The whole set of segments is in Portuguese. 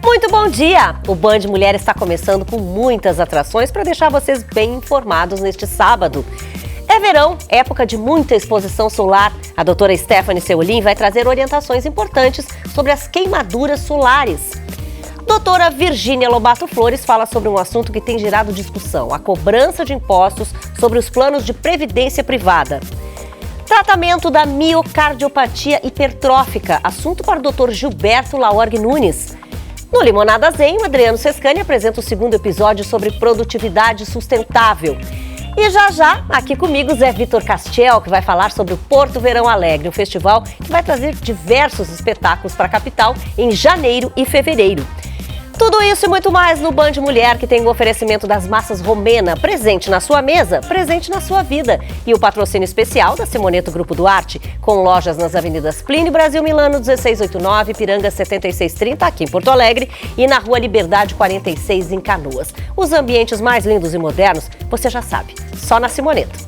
Muito bom dia! O Band Mulher está começando com muitas atrações para deixar vocês bem informados neste sábado. É verão, época de muita exposição solar. A doutora Stephanie Seolim vai trazer orientações importantes sobre as queimaduras solares. Doutora Virgínia Lobato Flores fala sobre um assunto que tem gerado discussão: a cobrança de impostos sobre os planos de previdência privada. Tratamento da miocardiopatia hipertrófica, assunto para o Dr. Gilberto Laorgue Nunes. No Limonada Zen, o Adriano Sescani apresenta o segundo episódio sobre produtividade sustentável. E já, aqui comigo, Zé Vitor Castiel, que vai falar sobre o Porto Verão Alegre, um festival que vai trazer diversos espetáculos para a capital em janeiro e fevereiro. Tudo isso e muito mais no Band Mulher, que tem o oferecimento das massas Romena, presente na sua mesa, presente na sua vida. E o patrocínio especial da Simoneto Grupo Duarte, com lojas nas avenidas Plínio Brasil Milano 1689, Piranga 7630, aqui em Porto Alegre, e na Rua Liberdade 46, em Canoas. Os ambientes mais lindos e modernos, você já sabe, só na Simoneto.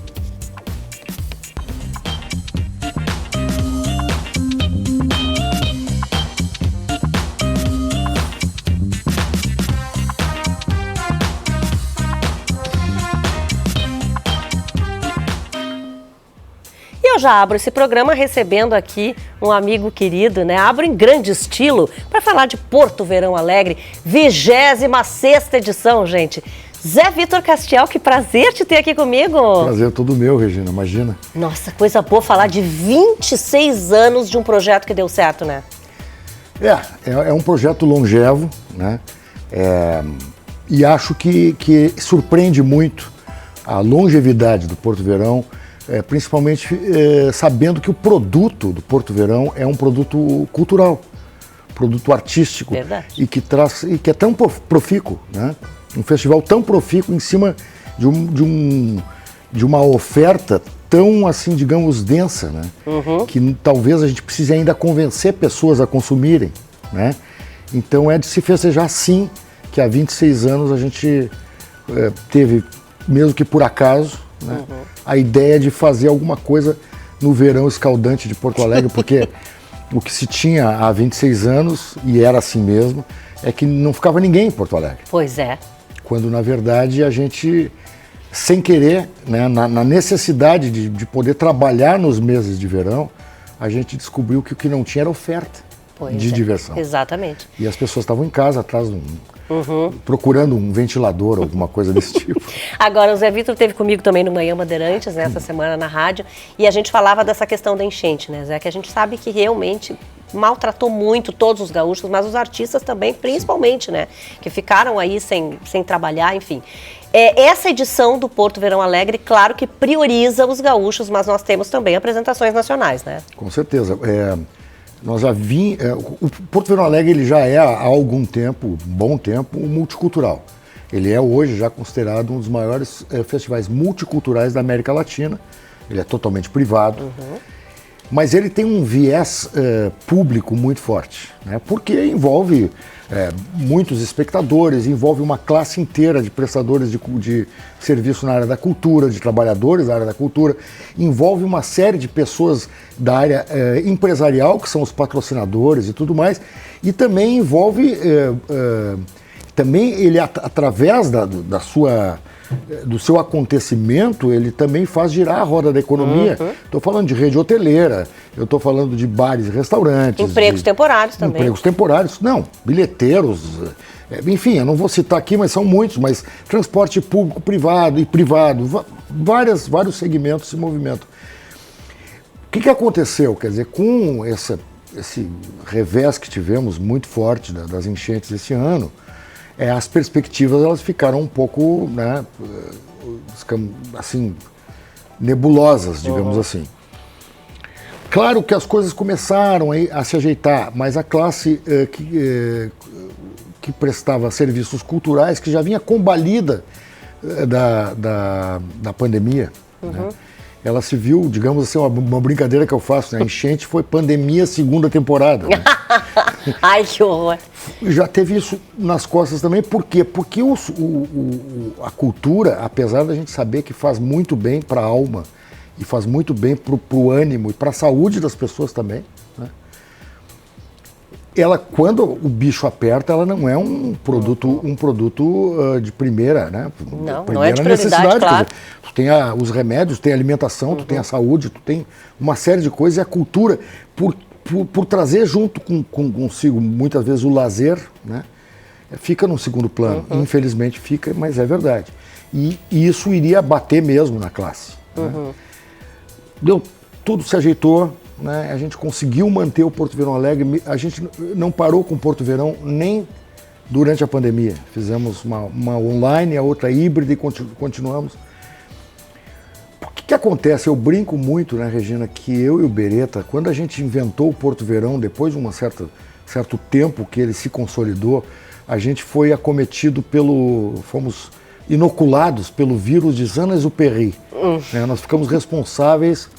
Eu já abro esse programa recebendo aqui um amigo querido, né? Abro em grande estilo para falar de Porto Verão Alegre, 26ª edição, gente. Zé Vitor Castiel, que prazer te ter aqui comigo. Prazer todo meu, Regina, imagina. Nossa, coisa boa falar de 26 anos de um projeto que deu certo, né? É um projeto longevo, né? E acho que surpreende muito a longevidade do Porto Verão, principalmente sabendo que o produto do Porto Verão é um produto cultural, produto artístico. Verdade. E que é tão profícuo, né? Um festival tão profícuo em cima de uma oferta tão, assim, digamos, densa, né? Que talvez a gente precise ainda convencer pessoas a consumirem, né? Então é de se festejar, sim, que há 26 anos a gente teve, mesmo que por acaso, né, a ideia de fazer alguma coisa no verão escaldante de Porto Alegre, porque o que se tinha há 26 anos, e era assim mesmo, é que não ficava ninguém em Porto Alegre. Pois é. Quando, na verdade, a gente, sem querer, né, na necessidade de poder trabalhar nos meses de verão, a gente descobriu que o que não tinha era oferta de diversão. Exatamente. E as pessoas estavam em casa, atrás de procurando um ventilador, alguma coisa desse tipo. Agora, o Zé Vitor esteve comigo também no Manhã Bandeirantes, nessa semana na rádio, e a gente falava dessa questão da enchente, né, Zé? Que a gente sabe que realmente maltratou muito todos os gaúchos, mas os artistas também, principalmente, né? Que ficaram aí sem trabalhar, enfim. Essa edição do Porto Verão Alegre, claro que prioriza os gaúchos, mas nós temos também apresentações nacionais, né? Com certeza. Nós já o Porto Verão Alegre ele já é há algum tempo, um bom tempo, um multicultural. Ele é hoje já considerado um dos maiores festivais multiculturais da América Latina. Ele é totalmente privado, mas ele tem um viés público muito forte, né? Porque envolve muitos espectadores, envolve uma classe inteira de prestadores de serviço na área da cultura, de trabalhadores da área da cultura, envolve uma série de pessoas da área empresarial, que são os patrocinadores e tudo mais, e também envolve, também ele através do seu acontecimento, ele também faz girar a roda da economia. Estou falando de rede hoteleira, eu estou falando de bares e restaurantes. Empregos temporários também. Empregos temporários, não, bilheteiros, enfim, eu não vou citar aqui, mas são muitos, mas transporte público, privado e privado, vários segmentos se movimentam. O que aconteceu? Quer dizer, com esse revés que tivemos muito forte das enchentes esse ano, as perspectivas elas ficaram um pouco, né, assim, nebulosas, digamos assim. Claro que as coisas começaram a se ajeitar, mas a classe que prestava serviços culturais, que já vinha combalida da pandemia, né, ela se viu, digamos assim, uma brincadeira que eu faço, né? A enchente foi pandemia segunda temporada. Né? Ai, que horror. Já teve isso nas costas também. Por quê? Porque a cultura, apesar da gente saber que faz muito bem para a alma e faz muito bem para o ânimo e para a saúde das pessoas também, né? ela, quando o bicho aperta, ela não é um produto de primeira, né? Não é de prioridade, claro. Quer dizer, tu tem os remédios, tu tem a alimentação, tu tem a saúde, tu tem uma série de coisas, e a cultura, por trazer junto consigo, muitas vezes, o lazer, né? Fica num segundo plano. Infelizmente fica, mas é verdade. E isso iria bater mesmo na classe. Né? Tudo se ajeitou, né? A gente conseguiu manter o Porto Verão Alegre. A gente não parou com o Porto Verão nem durante a pandemia. Fizemos uma online, a outra híbrida e continuamos. O que acontece? Eu brinco muito, né, Regina, que eu e o Beretta, quando a gente inventou o Porto Verão, depois de um certo tempo que ele se consolidou, a gente foi acometido fomos inoculados pelo vírus de Saint-Exupéry. Né? Nós ficamos responsáveis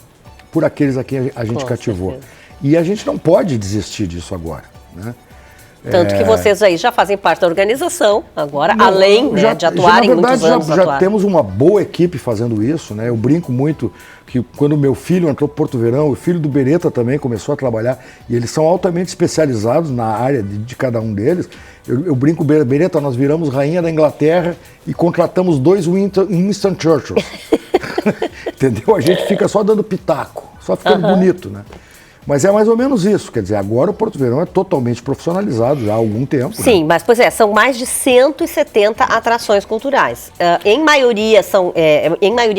por aqueles a quem a gente cativou. Certeza. E a gente não pode desistir disso agora. Né? Tanto que vocês aí já fazem parte da organização agora, além de atuarem muitos anos. Já temos uma boa equipe fazendo isso, né? Eu brinco muito que quando meu filho entrou para Porto Verão, o filho do Beretta também começou a trabalhar, e eles são altamente especializados na área de cada um deles. Eu brinco, Beretta, nós viramos rainha da Inglaterra e contratamos 2 Winston Churchill. Entendeu? A gente fica só dando pitaco, só ficando bonito, né? Mas é mais ou menos isso, quer dizer, agora o Porto Verão é totalmente profissionalizado já há algum tempo. Sim, né? Mas são mais de 170 atrações culturais. Em maioria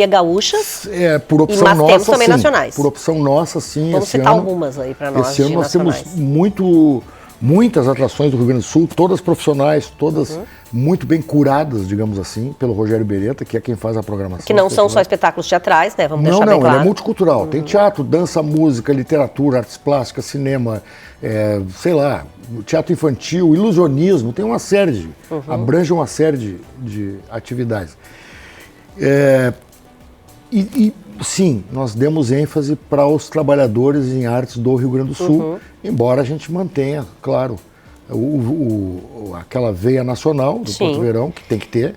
gaúchas. Por opção mas nossa, temos também sim. nacionais. Por opção nossa, sim. Vamos citar algumas aí para nós. Esse ano nós temos muitas atrações do Rio Grande do Sul, todas profissionais, todas muito bem curadas, digamos assim, pelo Rogério Beretta, que é quem faz a programação. Que não são só espetáculos teatrais, né? Vamos deixar bem claro. Não, ele é multicultural. Tem teatro, dança, música, literatura, artes plásticas, cinema, teatro infantil, ilusionismo, tem uma série abrange uma série de atividades. Sim, nós demos ênfase para os trabalhadores em artes do Rio Grande do Sul, embora a gente mantenha, claro, aquela veia nacional do Porto Verão, que tem que ter.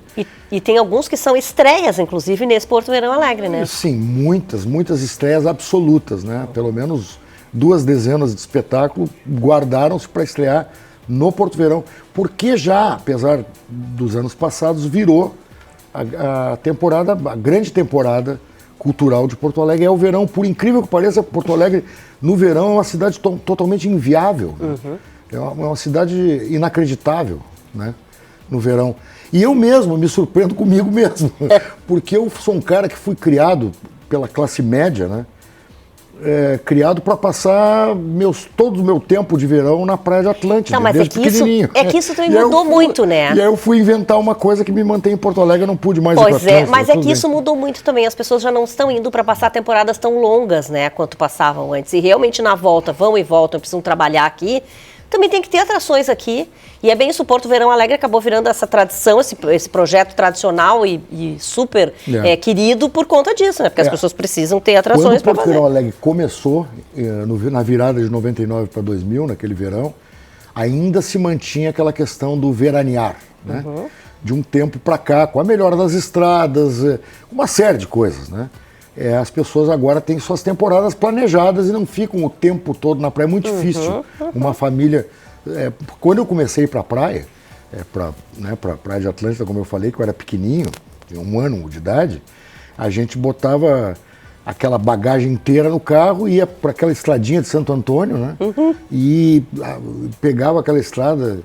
E tem alguns que são estreias, inclusive, nesse Porto Verão Alegre, né? Sim, muitas estreias absolutas, né? Pelo menos 2 dezenas de espetáculos guardaram-se para estrear no Porto Verão, porque já, apesar dos anos passados, virou a grande temporada cultural de Porto Alegre. É o verão, por incrível que pareça, Porto Alegre no verão é uma cidade totalmente inviável. Né? É uma cidade inacreditável, né? No verão. E eu mesmo me surpreendo comigo mesmo, porque eu sou um cara que fui criado pela classe média, né? Criado para passar todo o meu tempo de verão na Praia de Atlântida, não, mas desde pequenininho. É que isso também mudou muito, né? E aí eu fui inventar uma coisa que me mantém em Porto Alegre, eu não pude mais ir para Atlântida. Mas é que isso mudou muito também, as pessoas já não estão indo para passar temporadas tão longas, né, quanto passavam antes. E realmente na volta, vão e voltam, precisam trabalhar aqui, também tem que ter atrações aqui. E é bem isso, o Porto Verão Alegre acabou virando essa tradição, esse projeto tradicional e super querido por conta disso, né? Porque as pessoas precisam ter atrações para fazer. Quando o Porto Verão Alegre começou, na virada de 99 para 2000, naquele verão, ainda se mantinha aquela questão do veranear, né? De um tempo para cá, com a melhora das estradas, uma série de coisas, né? As pessoas agora têm suas temporadas planejadas e não ficam o tempo todo na praia. É muito difícil uma família... quando eu comecei a ir para a praia, para a Praia de Atlântida, como eu falei, que eu era pequenininho, tinha 1 ano de idade, a gente botava aquela bagagem inteira no carro, ia para aquela estradinha de Santo Antônio, né? E pegava aquela estrada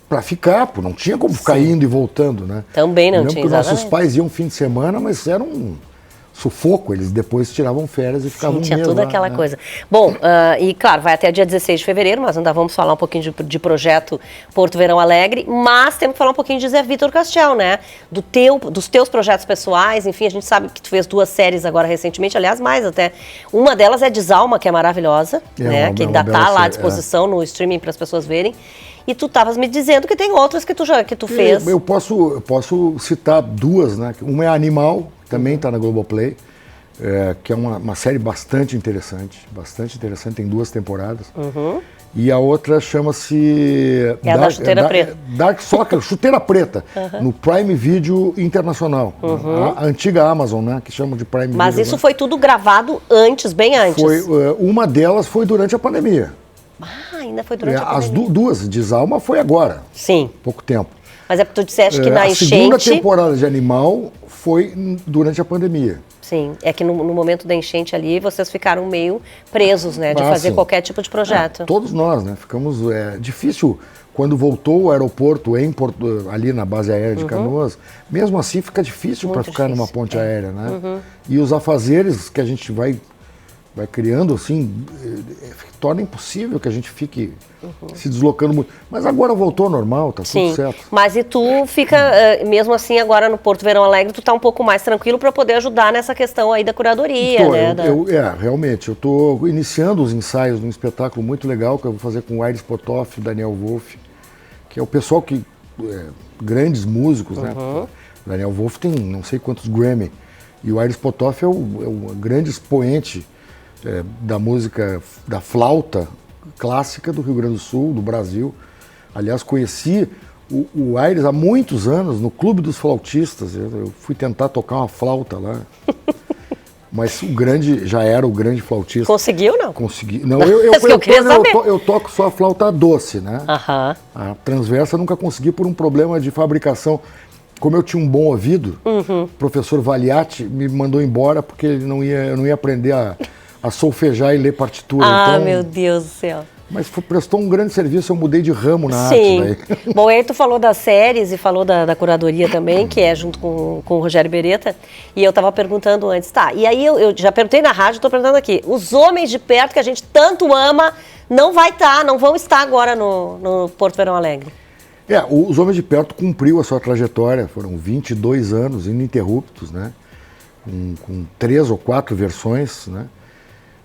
para ficar, pô, não tinha como ficar indo e voltando, né? Também não tinha, exatamente. Nossos pais iam fim de semana, mas era um sufoco, eles depois tiravam férias e ficavam tinha mesmo toda lá, aquela né? coisa. Bom, e claro, vai até dia 16 de fevereiro, mas ainda vamos falar um pouquinho de projeto Porto Verão Alegre, mas temos que falar um pouquinho de Zé Vitor Castel, né? Dos teus projetos pessoais, enfim, a gente sabe que tu fez 2 séries agora recentemente, aliás, mais até. Uma delas é Desalma, que é maravilhosa, né? Que ainda está lá à disposição no streaming para as pessoas verem. E tu estavas me dizendo que tem outras que tu fez. Eu posso citar 2, né? Uma é Animal, também está na Globoplay, que é uma série bastante interessante, tem 2 temporadas. E a outra chama-se da Chuteira Preta. Dark Soccer, Chuteira Preta, no Prime Video Internacional, a antiga Amazon, né, que chamam de Prime Video. Mas isso foi tudo gravado bem antes. Uma delas foi durante a pandemia. ainda foi durante a As pandemia. duas, Desalma foi agora. Sim. Pouco tempo. Mas é porque tu disseste que na A enchente... segunda temporada de Animal foi durante a pandemia. Sim, é que no momento da enchente ali, vocês ficaram meio presos, né? De fazer sim. qualquer tipo de projeto. Todos nós, né? Ficamos... difícil, quando voltou o aeroporto ali na base aérea de Canoas, mesmo assim fica difícil para ficar numa ponte aérea, né? E os afazeres que a gente vai criando, assim, torna impossível que a gente fique se deslocando muito. Mas agora voltou ao normal, tá tudo certo. Mas e tu fica, mesmo assim, agora no Porto Verão Alegre, tu tá um pouco mais tranquilo para poder ajudar nessa questão aí da curadoria, né? Realmente, eu tô iniciando os ensaios de um espetáculo muito legal que eu vou fazer com o Aires Potoff e o Daniel Wolff, que é o pessoal que... grandes músicos, né? O Daniel Wolff tem não sei quantos Grammy, e o Aires Potoff é o grande expoente da música, da flauta clássica do Rio Grande do Sul, do Brasil. Aliás, conheci o Aires há muitos anos no Clube dos Flautistas. Eu fui tentar tocar uma flauta lá. Mas já era o grande flautista. Conseguiu, não? Consegui. Não, eu toco só a flauta doce, né? A transversa eu nunca consegui por um problema de fabricação. Como eu tinha um bom ouvido, o professor Valiati me mandou embora porque eu não ia aprender a solfejar e ler partitura. Então, meu Deus do céu. Mas prestou um grande serviço, eu mudei de ramo na arte. Sim. Bom, aí tu falou das séries e falou da curadoria também, que é junto com o Rogério Beretta, e eu estava perguntando antes, e aí eu já perguntei na rádio, estou perguntando aqui, os homens de perto que a gente tanto ama, não vão estar agora no Porto Verão Alegre. Os Homens de Perto cumpriu a sua trajetória, foram 22 anos ininterruptos, né? Com 3 ou 4 versões, né?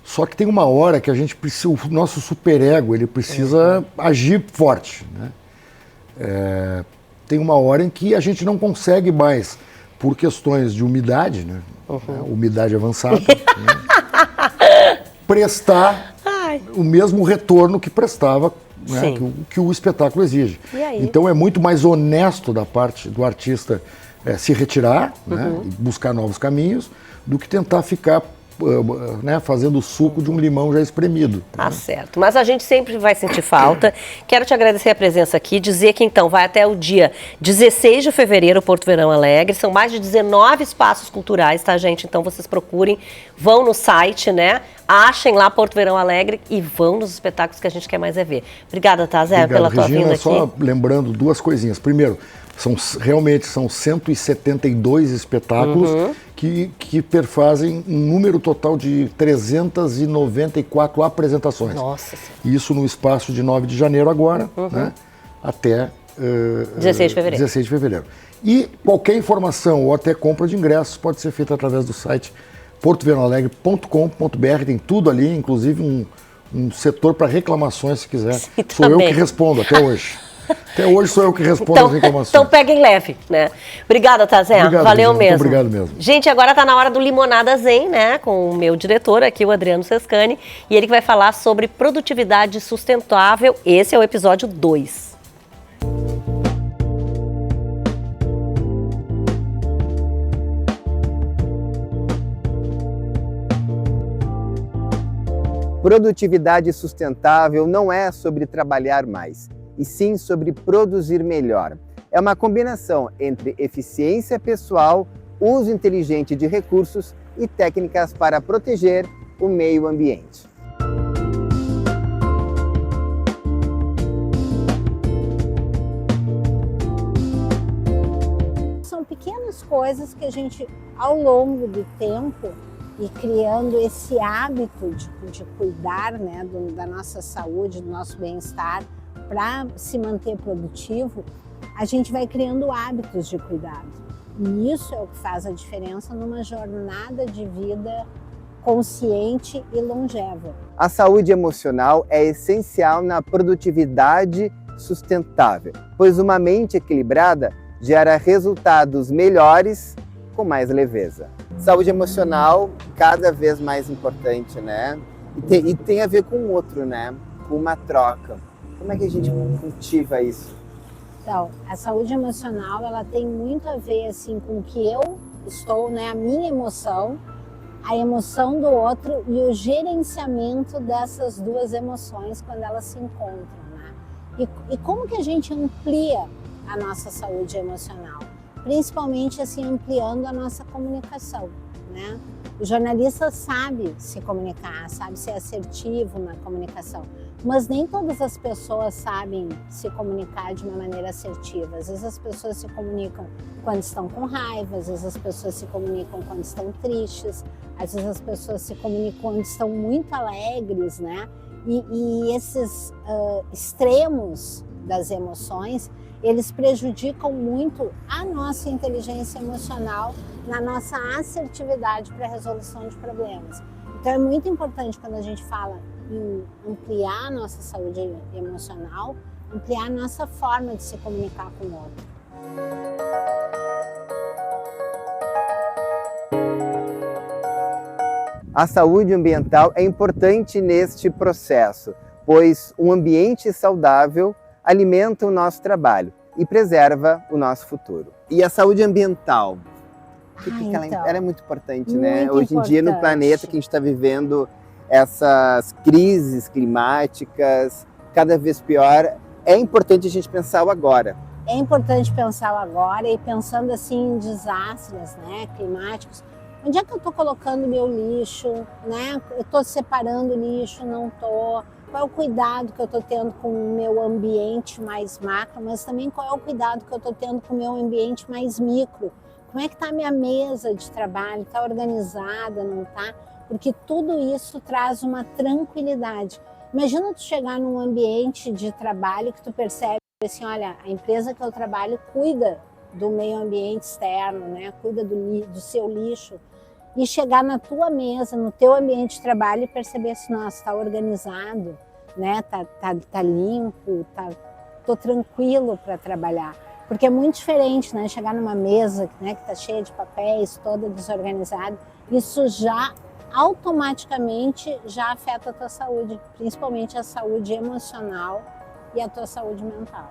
Só que tem uma hora que a gente precisa, o nosso superego, ele precisa agir forte, né? Tem uma hora em que a gente não consegue mais, por questões de umidade, né? Umidade avançada, né? Prestar o mesmo retorno que prestava, né? que o espetáculo exige. Então é muito mais honesto da parte do artista se retirar, né? E buscar novos caminhos, do que tentar ficar fazendo o suco de um limão já espremido. Tá certo, mas a gente sempre vai sentir falta. Quero te agradecer a presença aqui, dizer que então vai até o dia 16 de fevereiro, Porto Verão Alegre, são mais de 19 espaços culturais, tá gente? Então vocês procurem, vão no site, né? Achem lá Porto Verão Alegre e vão nos espetáculos que a gente quer mais ver. Obrigada, tá, Zé, pela tua vinda aqui. Só lembrando duas coisinhas. Primeiro, realmente são 172 espetáculos que perfazem um número total de 394 apresentações. Nossa Senhora. Isso no espaço de 9 de janeiro agora, né, até 16 de fevereiro. 16 de fevereiro. E qualquer informação ou até compra de ingressos pode ser feita através do site portoverãoalegre.com.br, tem tudo ali, inclusive um setor para reclamações, se quiser. Sim, sou eu que respondo até hoje. Até hoje sou eu que respondo as reclamações. Então peguem leve, né? Obrigada, tá, Zé? Obrigado, valeu mesmo. mesmo. Muito obrigado mesmo. Gente, agora tá na hora do Limonada Zen, né? Com o meu diretor aqui, o Adriano Sescani, e ele que vai falar sobre produtividade sustentável. Esse é o episódio 2. Produtividade sustentável não é sobre trabalhar mais, e sim sobre produzir melhor. É uma combinação entre eficiência pessoal, uso inteligente de recursos e técnicas para proteger o meio ambiente. São pequenas coisas que a gente, ao longo do tempo, e criando esse hábito de cuidar, né, da nossa saúde, do nosso bem-estar, para se manter produtivo, a gente vai criando hábitos de cuidado. E isso é o que faz a diferença numa jornada de vida consciente e longeva. A saúde emocional é essencial na produtividade sustentável, pois uma mente equilibrada gera resultados melhores com mais leveza. Saúde emocional cada vez mais importante, né? E tem a ver com o outro, né? Com uma troca. Como é que a gente cultiva isso? Então, a saúde emocional, ela tem muito a ver assim com o que eu estou, né? A minha emoção a emoção do outro e o gerenciamento dessas duas emoções quando elas se encontram, né? E como que a gente amplia a nossa saúde emocional? Principalmente assim, ampliando a nossa comunicação, né? O jornalista sabe se comunicar, sabe ser assertivo na comunicação, mas nem todas as pessoas sabem se comunicar de uma maneira assertiva. Às vezes as pessoas se comunicam quando estão com raiva, às vezes as pessoas se comunicam quando estão tristes, às vezes as pessoas se comunicam quando estão muito alegres, né? E esses extremos das emoções, eles prejudicam muito a nossa inteligência emocional na nossa assertividade para a resolução de problemas. Então é muito importante quando a gente fala em ampliar a nossa saúde emocional, ampliar a nossa forma de se comunicar com o outro. A saúde ambiental é importante neste processo, pois um ambiente saudável alimenta o nosso trabalho e preserva o nosso futuro. E a saúde ambiental? Ela é muito importante, né? Hoje em dia, no planeta que a gente está vivendo essas crises climáticas cada vez pior, é importante a gente pensar o agora. É importante pensar o agora e pensando assim em desastres, né, climáticos. Onde é que eu estou colocando meu lixo, né? Eu estou separando lixo, não estou? Qual é o cuidado que eu estou tendo com o meu ambiente mais macro, mas também qual é o cuidado que eu estou tendo com o meu ambiente mais micro? Como é que está a minha mesa de trabalho? Está organizada, não está? Porque tudo isso traz uma tranquilidade. Imagina tu chegar num ambiente de trabalho que tu percebe assim, olha, a empresa que eu trabalho cuida do meio ambiente externo, né? Cuida do seu lixo. E chegar na tua mesa, no teu ambiente de trabalho e perceber assim, nossa, está organizado, né? Tá limpo, tô tranquilo para trabalhar. Porque é muito diferente, né? Chegar numa mesa, né, que está cheia de papéis, toda desorganizada, isso já automaticamente já afeta a tua saúde, principalmente a saúde emocional e a tua saúde mental.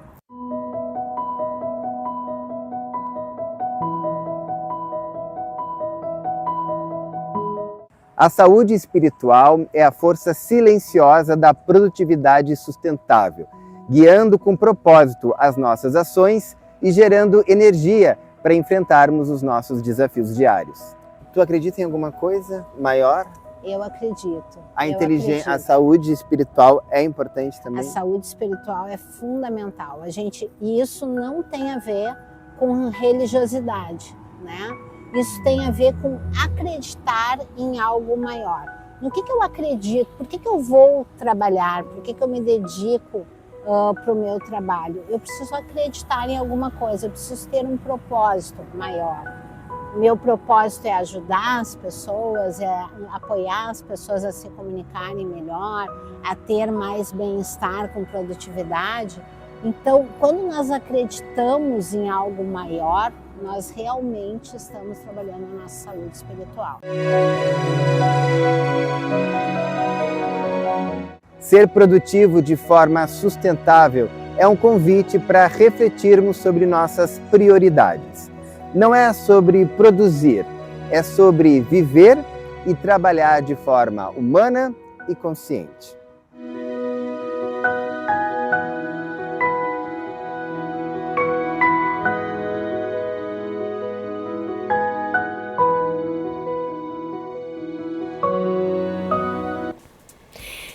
A saúde espiritual é a força silenciosa da produtividade sustentável, guiando com propósito as nossas ações e gerando energia para enfrentarmos os nossos desafios diários. Tu acredita em alguma coisa maior? Eu acredito. A saúde espiritual é importante também? A saúde espiritual é fundamental. E isso não tem a ver com religiosidade, né? Isso tem a ver com acreditar em algo maior. No que eu acredito? Por que eu vou trabalhar? Por que eu me dedico para o meu trabalho? Eu preciso acreditar em alguma coisa, eu preciso ter um propósito maior. Meu propósito é ajudar as pessoas, é apoiar as pessoas a se comunicarem melhor, a ter mais bem-estar com produtividade. Então, quando nós acreditamos em algo maior, nós realmente estamos trabalhando a nossa saúde espiritual. Ser produtivo de forma sustentável é um convite para refletirmos sobre nossas prioridades. Não é sobre produzir, é sobre viver e trabalhar de forma humana e consciente.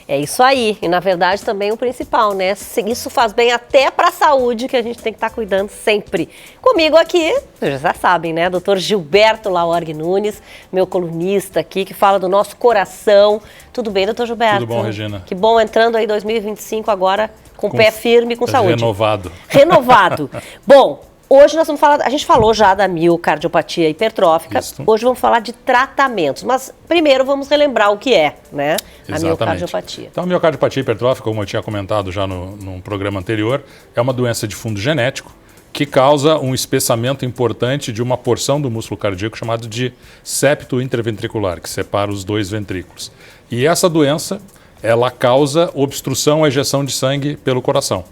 É isso aí, e na verdade também o principal, né? Isso faz bem até para a saúde, que a gente tem que estar cuidando sempre. Comigo aqui, vocês já sabem, né? Dr. Gilberto Laorgue Nunes, meu colunista aqui, que fala do nosso coração. Tudo bem, doutor Gilberto? Tudo bom, Regina. Que bom, entrando aí 2025 agora com pé firme, com saúde. Renovado. Renovado. Bom, hoje nós vamos falar, a gente falou já da miocardiopatia hipertrófica, Isso. Hoje vamos falar de tratamentos, mas primeiro vamos relembrar o que é, né? A Exatamente. miocardiopatia. Então, a miocardiopatia hipertrófica, como eu tinha comentado já num programa anterior, é uma doença de fundo genético que causa um espessamento importante de uma porção do músculo cardíaco chamado de septo interventricular, que separa os dois ventrículos. E essa doença, ela causa obstrução à ejeção de sangue pelo coração,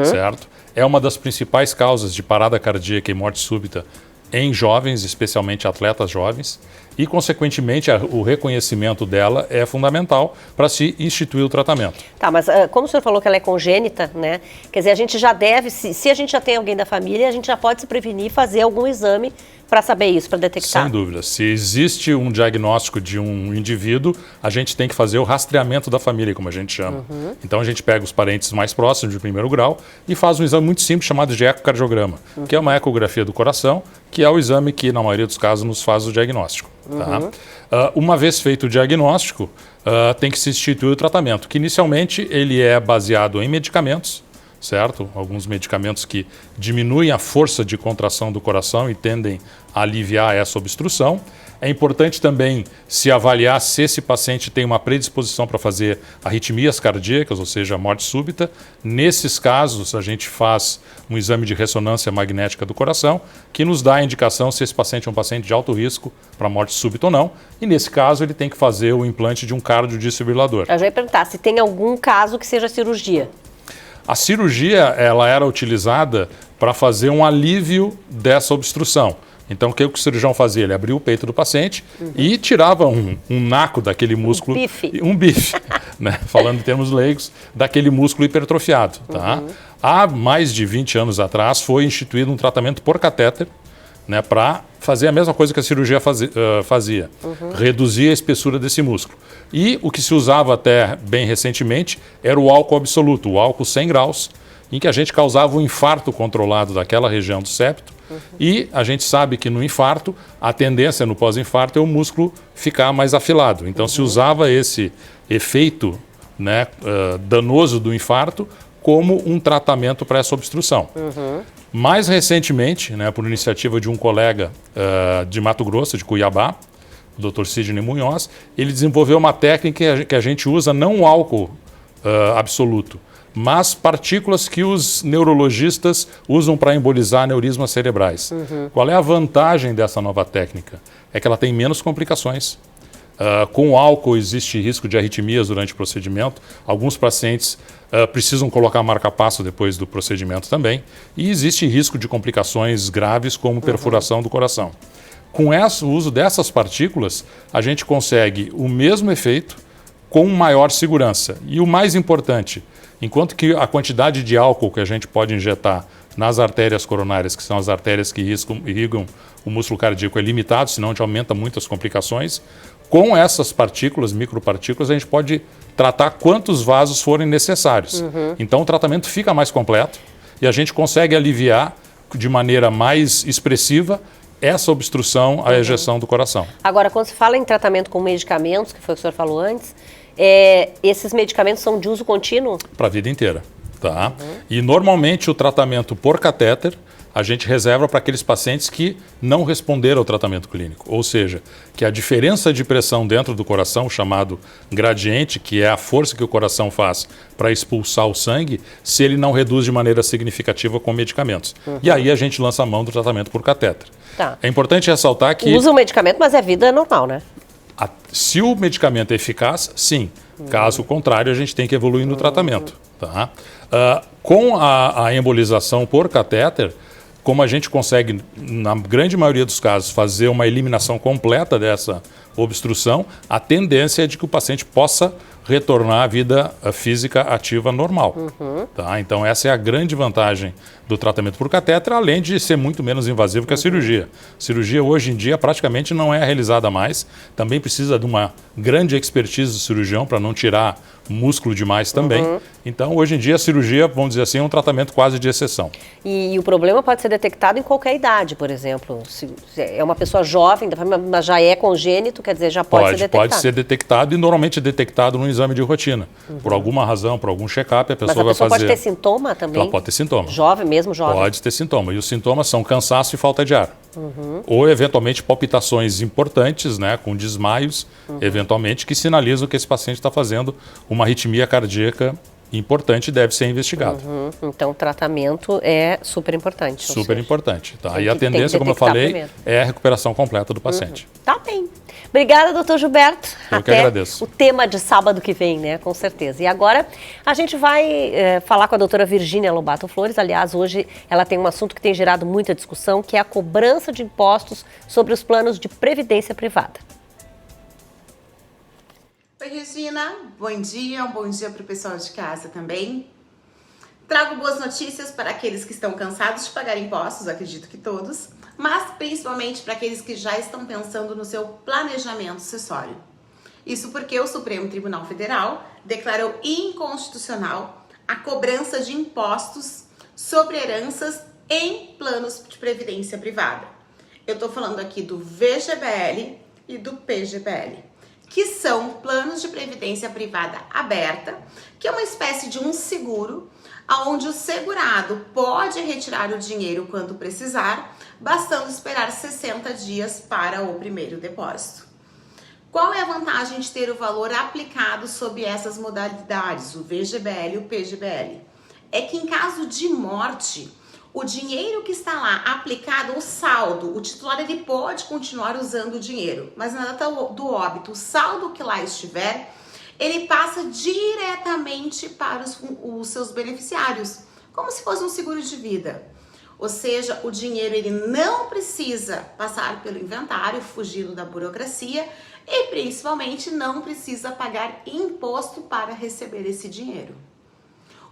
certo? É uma das principais causas de parada cardíaca e morte súbita em jovens, especialmente atletas jovens. e, consequentemente, o reconhecimento dela é fundamental para se instituir o tratamento. Tá, mas como o senhor falou que ela é congênita, né? Quer dizer, a gente já deve, se a gente já tem alguém da família, a gente já pode se prevenir e fazer algum exame para saber isso, para detectar. Sem dúvida. Se existe um diagnóstico de um indivíduo, a gente tem que fazer o rastreamento da família, como a gente chama. Então a gente pega os parentes mais próximos de primeiro grau e faz um exame muito simples chamado de ecocardiograma, que é uma ecografia do coração, que é o exame que, na maioria dos casos, nos faz o diagnóstico. Tá? Uma vez feito o diagnóstico, tem que se instituir o tratamento, que inicialmente ele é baseado em medicamentos, certo? Alguns medicamentos que diminuem a força de contração do coração e tendem a aliviar essa obstrução. É importante também se avaliar se esse paciente tem uma predisposição para fazer arritmias cardíacas, ou seja, morte súbita. Nesses casos, a gente faz um exame de ressonância magnética do coração, que nos dá a indicação se esse paciente é um paciente de alto risco para morte súbita ou não. E nesse caso, ele tem que fazer o implante de um cardiodesfibrilador. Eu já ia perguntar se tem algum caso que seja cirurgia. A cirurgia ela era utilizada para fazer um alívio dessa obstrução. Então, o que o cirurgião fazia? Ele abria o peito do paciente e tirava um naco daquele músculo. Um bife, né? Falando em termos leigos, daquele músculo hipertrofiado. Tá? Há mais de 20 anos atrás foi instituído um tratamento por catéter, né, para fazer a mesma coisa que a cirurgia fazia, reduzir a espessura desse músculo. E o que se usava até bem recentemente era o álcool absoluto, o álcool 100 graus, em que a gente causava um infarto controlado daquela região do septo. E a gente sabe que no infarto, a tendência no pós-infarto é o músculo ficar mais afilado. Então se usava esse efeito, né, danoso do infarto como um tratamento para essa obstrução. Mais recentemente, né, por iniciativa de um colega de Mato Grosso, de Cuiabá, o Dr. Sidney Munhoz, ele desenvolveu uma técnica que a gente usa não o álcool absoluto, mas partículas que os neurologistas usam para embolizar aneurismas cerebrais. Qual é a vantagem dessa nova técnica? É que ela tem menos complicações. Com o álcool existe risco de arritmias durante o procedimento. Alguns pacientes precisam colocar marca-passo depois do procedimento também. E existe risco de complicações graves como perfuração do coração. Com o uso dessas partículas, a gente consegue o mesmo efeito com maior segurança. E o mais importante, enquanto que a quantidade de álcool que a gente pode injetar nas artérias coronárias, que são as artérias que irrigam o músculo cardíaco, é limitado, senão a gente aumenta muito as complicações. Com essas partículas, micropartículas, a gente pode tratar quantos vasos forem necessários. Então o tratamento fica mais completo e a gente consegue aliviar de maneira mais expressiva essa obstrução à ejeção do coração. Agora, quando se fala em tratamento com medicamentos, que foi o que o senhor falou antes, esses medicamentos são de uso contínuo? Para a vida inteira. Tá? E normalmente o tratamento por catéter a gente reserva para aqueles pacientes que não responderam ao tratamento clínico. Ou seja, que a diferença de pressão dentro do coração, chamado gradiente, que é a força que o coração faz para expulsar o sangue, se ele não reduz de maneira significativa com medicamentos. E aí a gente lança a mão do tratamento por catéter. Tá. É importante ressaltar que... Usa o medicamento, mas é vida normal, né? Se o medicamento é eficaz, sim. Caso contrário, a gente tem que evoluir no tratamento. Tá? Com a embolização por catéter, como a gente consegue, na grande maioria dos casos, fazer uma eliminação completa dessa obstrução, a tendência é de que o paciente possa retornar à vida física ativa normal. Tá? Então essa é a grande vantagem do tratamento por catéter, além de ser muito menos invasivo que a cirurgia. A cirurgia hoje em dia praticamente não é realizada mais, também precisa de uma grande expertise do cirurgião para não tirar músculo demais também. Então hoje em dia a cirurgia, vamos dizer assim, é um tratamento quase de exceção. E o problema pode ser detectado em qualquer idade, por exemplo. Se é uma pessoa jovem, mas já é congênito, quer dizer, já pode ser detectado. Pode ser detectado e normalmente é detectado num exame de rotina. Por alguma razão, por algum check-up, a pessoa vai fazer... Mas a pessoa pode ter sintoma também? Ela pode ter sintoma. Jovem, mesmo jovem? Pode ter sintoma. E os sintomas são cansaço e falta de ar. Ou, eventualmente, palpitações importantes, né, com desmaios, eventualmente, que sinalizam que esse paciente está fazendo uma arritmia cardíaca importante e deve ser investigado. Então, o tratamento é super importante. Super importante. Tá? E a tendência, como eu falei, é a recuperação completa do paciente. Tá bem. Obrigada, doutor Gilberto. Eu que agradeço. O tema de sábado que vem, né? Com certeza. E agora a gente vai falar com a doutora Virgínia Lobato Flores. Aliás, hoje ela tem um assunto que tem gerado muita discussão, que é a cobrança de impostos sobre os planos de previdência privada. Oi, Regina. Bom dia. Um bom dia para o pessoal de casa também. Trago boas notícias para aqueles que estão cansados de pagar impostos, acredito que todos, mas principalmente para aqueles que já estão pensando no seu planejamento sucessório. Isso porque o Supremo Tribunal Federal declarou inconstitucional a cobrança de impostos sobre heranças em planos de previdência privada. Eu estou falando aqui do VGBL e do PGBL, que são planos de previdência privada aberta, que é uma espécie de um seguro, onde o segurado pode retirar o dinheiro quando precisar, bastando esperar 60 dias para o primeiro depósito. Qual é a vantagem de ter o valor aplicado sob essas modalidades, o VGBL e o PGBL? É que em caso de morte, o dinheiro que está lá aplicado, o saldo, o titular ele pode continuar usando o dinheiro, mas na data do óbito, o saldo que lá estiver, ele passa diretamente para os seus beneficiários, como se fosse um seguro de vida. Ou seja, o dinheiro ele não precisa passar pelo inventário, fugindo da burocracia, e principalmente não precisa pagar imposto para receber esse dinheiro.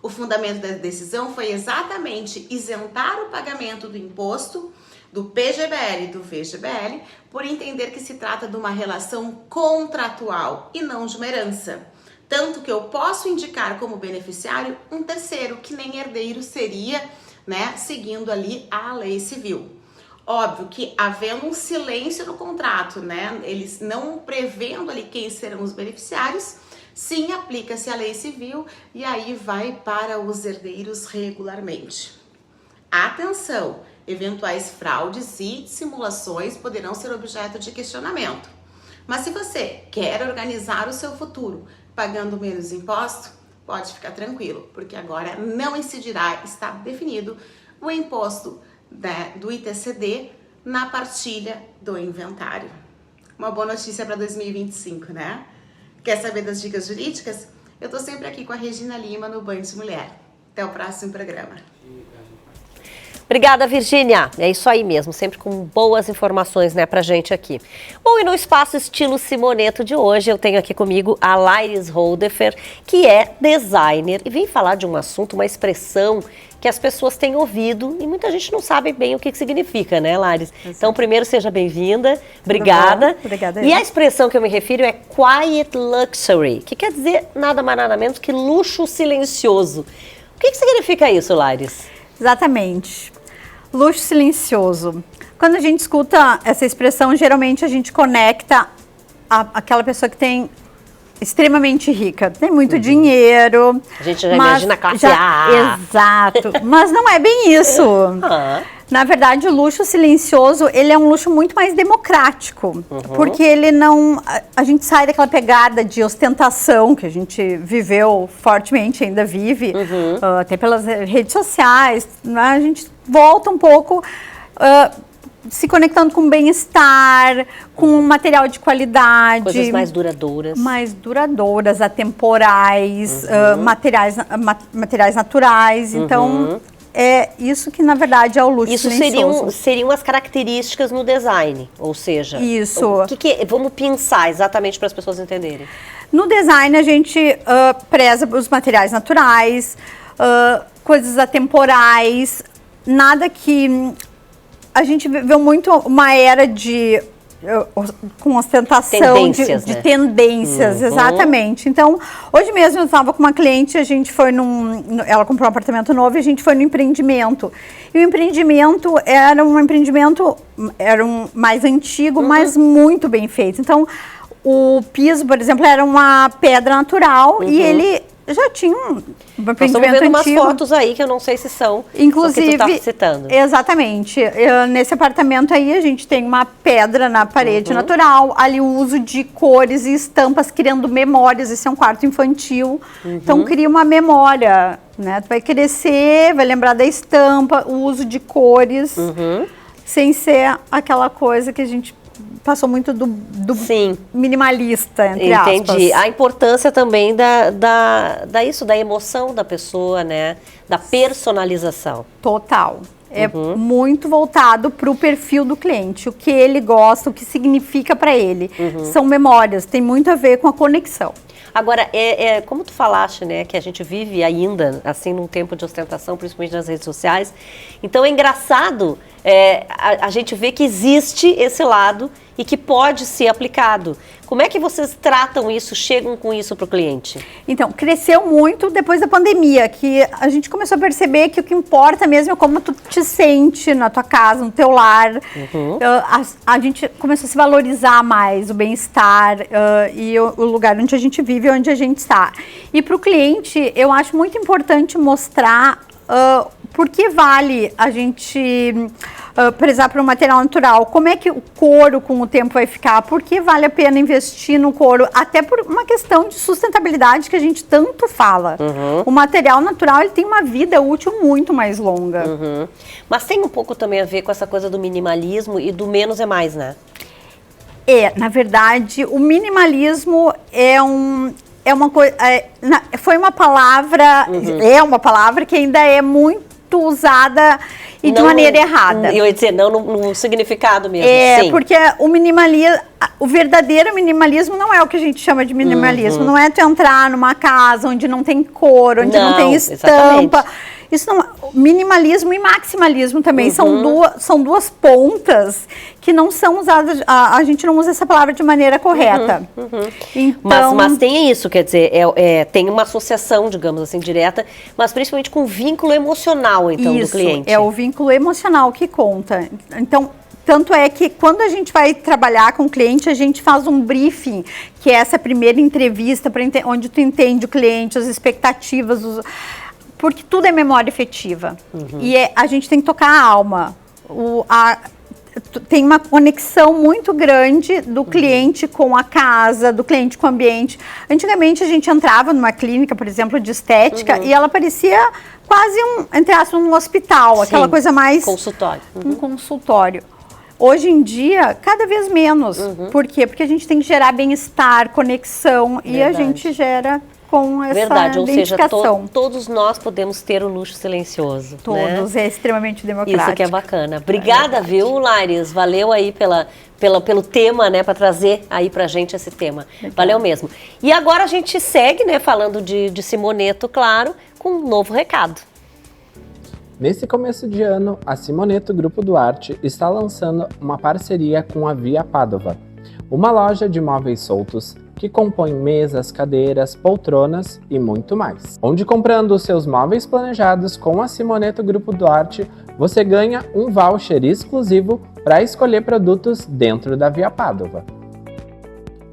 O fundamento da decisão foi exatamente isentar o pagamento do imposto do PGBL e do VGBL, por entender que se trata de uma relação contratual e não de uma herança. Tanto que eu posso indicar como beneficiário um terceiro, que nem herdeiro seria, né, seguindo ali a lei civil. Óbvio que havendo um silêncio no contrato, né, eles não prevendo ali quem serão os beneficiários, sim, aplica-se a lei civil e aí vai para os herdeiros regularmente. Atenção! Eventuais fraudes e simulações poderão ser objeto de questionamento. Mas se você quer organizar o seu futuro pagando menos imposto, pode ficar tranquilo, porque agora não incidirá, está definido, o imposto do ITCD na partilha do inventário. Uma boa notícia para 2025, né? Quer saber das dicas jurídicas? Eu estou sempre aqui com a Regina Lima no Band Mulher. Até o próximo programa. Obrigada, Virgínia. É isso aí mesmo, sempre com boas informações, né, pra gente aqui. Bom, e no Espaço Estilo Simoneto de hoje, eu tenho aqui comigo a Laires Holdefer, que é designer, e vem falar de um assunto, uma expressão que as pessoas têm ouvido e muita gente não sabe bem o que significa, né, Laires? Exato. Então, primeiro, seja bem-vinda. Obrigada. Obrigada. E a expressão que eu me refiro é Quiet Luxury, que quer dizer nada mais nada menos que luxo silencioso. O que significa isso, Laires? Exatamente. Luxo silencioso. Quando a gente escuta essa expressão, geralmente a gente conecta aquela pessoa que tem extremamente rica, tem muito dinheiro. A gente já imagina a classe A. Exato, mas não é bem isso. Na verdade, o luxo silencioso, ele é um luxo muito mais democrático, porque ele não... A gente sai daquela pegada de ostentação que a gente viveu fortemente, ainda vive, até pelas redes sociais, né? A gente volta um pouco... se conectando com bem-estar, com um material de qualidade. Coisas mais duradouras. Mais duradouras, atemporais, materiais naturais. Então, é isso que, na verdade, é o luxo silencioso. Isso seriam as características no design, ou seja... Isso. Vamos pensar exatamente para as pessoas entenderem. No design, a gente preza os materiais naturais, coisas atemporais, nada que... A gente viveu muito uma era com ostentação de tendências, exatamente. Então, hoje mesmo eu estava com uma cliente, a gente foi ela comprou um apartamento novo e a gente foi no empreendimento. E o empreendimento era mais antigo, mas muito bem feito. Então, o piso, por exemplo, era uma pedra natural e ele... já tinha um empreendimento estamos vendo antigo. Umas fotos aí que eu não sei se são, inclusive, o que tu tá citando. Exatamente. Nesse apartamento aí a gente tem uma pedra na parede natural, ali o uso de cores e estampas criando memórias. Esse é um quarto infantil, então cria uma memória, né? Tu vai crescer, vai lembrar da estampa, o uso de cores, sem ser aquela coisa que a gente passou muito do Sim. minimalista, entre aspas. Entendi. A importância também da emoção da pessoa, né? Da personalização. Total. É muito voltado para o perfil do cliente, o que ele gosta, o que significa para ele. São memórias, tem muito a ver com a conexão. Agora, como tu falaste, né, que a gente vive ainda, assim, num tempo de ostentação, principalmente nas redes sociais. Então, é engraçado a gente ver que existe esse lado e que pode ser aplicado. Como é que vocês tratam isso, chegam com isso para o cliente? Então, cresceu muito depois da pandemia, que a gente começou a perceber que o que importa mesmo é como tu te sente na tua casa, no teu lar. A gente começou a se valorizar mais o bem-estar e o lugar onde a gente vive, onde a gente está. E para o cliente, eu acho muito importante mostrar por que vale a gente prezar por um material natural, como é que o couro com o tempo vai ficar, por que vale a pena investir no couro, até por uma questão de sustentabilidade que a gente tanto fala. O material natural, ele tem uma vida útil muito mais longa. Mas tem um pouco também a ver com essa coisa do minimalismo e do menos é mais, né? Na verdade, o minimalismo foi uma palavra, é uma palavra que ainda é muito usada e não, de maneira errada. Eu ia dizer, não no significado mesmo. Sim. Porque o verdadeiro minimalismo não é o que a gente chama de minimalismo. Não é tu entrar numa casa onde não tem cor, onde não tem estampa. Exatamente. Isso não, minimalismo e maximalismo também são duas pontas que não são usadas, a gente não usa essa palavra de maneira correta. Então, mas tem isso, quer dizer, tem uma associação, digamos assim, direta, mas principalmente com o vínculo emocional, então, do cliente. É o vínculo emocional que conta. Então, tanto é que quando a gente vai trabalhar com o cliente, a gente faz um briefing, que é essa primeira entrevista, onde tu entende o cliente, as expectativas, porque tudo é memória efetiva. E a gente tem que tocar a alma. Tem uma conexão muito grande do cliente com a casa, do cliente com o ambiente. Antigamente a gente entrava numa clínica, por exemplo, de estética, e ela parecia quase entre aspas, um hospital, aquela coisa mais... Consultório. Um consultório. Hoje em dia, cada vez menos. Por quê? Porque a gente tem que gerar bem-estar, conexão, e a gente gera com essa identificação. Ou seja, todos nós podemos ter o luxo silencioso. Todos, né? É extremamente democrático. Isso que é bacana. Obrigada, viu, Laires? Valeu aí pelo tema, né, para trazer aí pra gente esse tema. Valeu mesmo. E agora a gente segue, né, falando de Simoneto, claro, com um novo recado. Nesse começo de ano, a Simoneto Grupo Duarte está lançando uma parceria com a Via Padova, uma loja de móveis soltos que compõe mesas, cadeiras, poltronas e muito mais. Onde, comprando os seus móveis planejados com a Simoneto Grupo Duarte, você ganha um voucher exclusivo para escolher produtos dentro da Via Padova.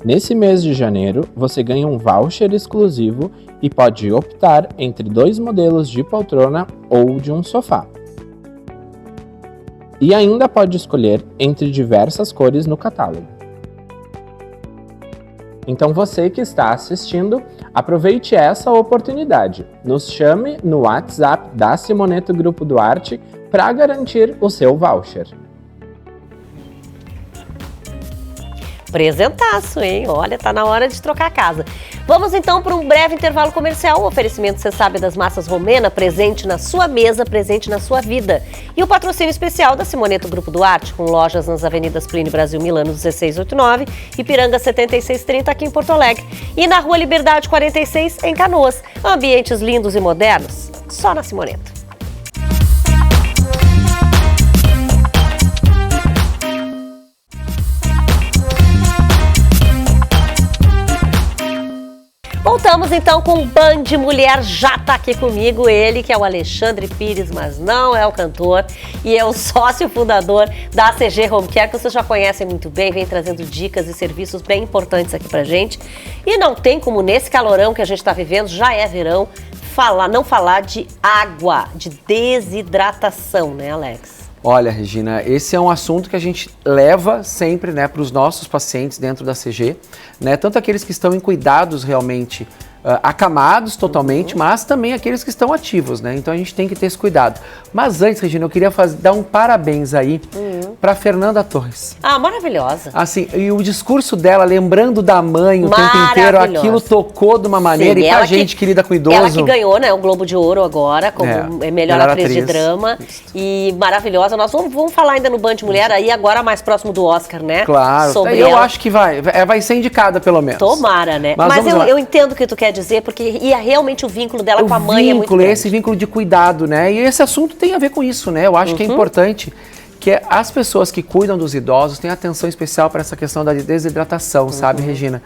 Nesse mês de janeiro, você ganha um voucher exclusivo e pode optar entre 2 modelos de poltrona ou de um sofá. E ainda pode escolher entre diversas cores no catálogo. Então você que está assistindo, aproveite essa oportunidade. Nos chame no WhatsApp da Simoneto Grupo Duarte para garantir o seu voucher. Presentaço, hein? Olha, tá na hora de trocar a casa. Vamos então para um breve intervalo comercial. O oferecimento, você sabe, das massas Romena, presente na sua mesa, presente na sua vida. E o patrocínio especial da Simoneto Grupo Duarte, com lojas nas avenidas Plínio Brasil Milano 1689, Ipiranga 7630 aqui em Porto Alegre. E na Rua Liberdade 46 em Canoas. Ambientes lindos e modernos, só na Simoneto. Voltamos então com o Band Mulher, já tá aqui comigo, ele que é o Alexandre Pires, mas não é o cantor, e é o sócio fundador da ACG Home Care, que vocês já conhecem muito bem, vem trazendo dicas e serviços bem importantes aqui pra gente. E não tem como nesse calorão que a gente tá vivendo, já é verão, não falar de água, de desidratação, né, Alex? Olha, Regina, esse é um assunto que a gente leva sempre, né, para os nossos pacientes dentro da CG, né, tanto aqueles que estão em cuidados realmente acamados totalmente, mas também aqueles que estão ativos, né, então a gente tem que ter esse cuidado. Mas antes, Regina, eu queria dar um parabéns aí para Fernanda Torres. Ah, maravilhosa. Assim, e o discurso dela, lembrando da mãe o tempo inteiro, aquilo tocou de uma maneira. Sim, e pra gente que lida com idoso... Ela que ganhou, né, o Globo de Ouro agora, como melhor atriz de drama. Isso. E maravilhosa. Nós vamos falar ainda no Band Mulher, aí agora mais próximo do Oscar, né? Claro. Sobre eu acho que vai ser indicada, pelo menos. Tomara, né? Mas eu entendo o que tu quer dizer, porque realmente o vínculo dela com a mãe é muito grande. Esse vínculo de cuidado, né? E esse assunto tem a ver com isso, né? Eu acho que é importante que as pessoas que cuidam dos idosos tenham atenção especial para essa questão da desidratação, sabe, Regina?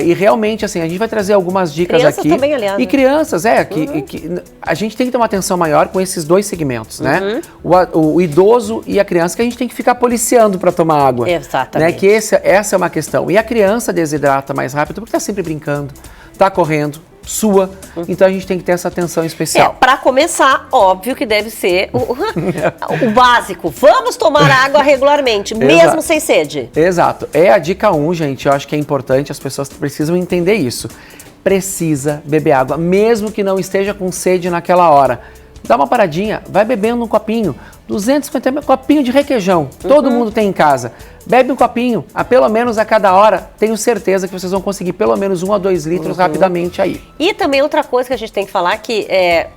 E realmente, assim, a gente vai trazer algumas dicas crianças aqui. Também, aliás, e crianças, que a gente tem que ter uma atenção maior com esses dois segmentos, né? O idoso e a criança, que a gente tem que ficar policiando para tomar água. Exatamente. Né? Que essa é uma questão. E a criança desidrata mais rápido porque está sempre brincando, está correndo, sua. Então a gente tem que ter essa atenção especial. Para começar, óbvio que deve ser o básico. Vamos tomar água regularmente, mesmo sem sede. Exato. É a dica 1, gente. Eu acho que é importante, as pessoas precisam entender isso. Precisa beber água, mesmo que não esteja com sede naquela hora. Dá uma paradinha, vai bebendo um copinho, 250 ml, copinho de requeijão, todo mundo tem em casa. Bebe um copinho, pelo menos a cada hora, tenho certeza que vocês vão conseguir pelo menos 1 a 2 litros rapidamente aí. E também outra coisa que a gente tem que falar que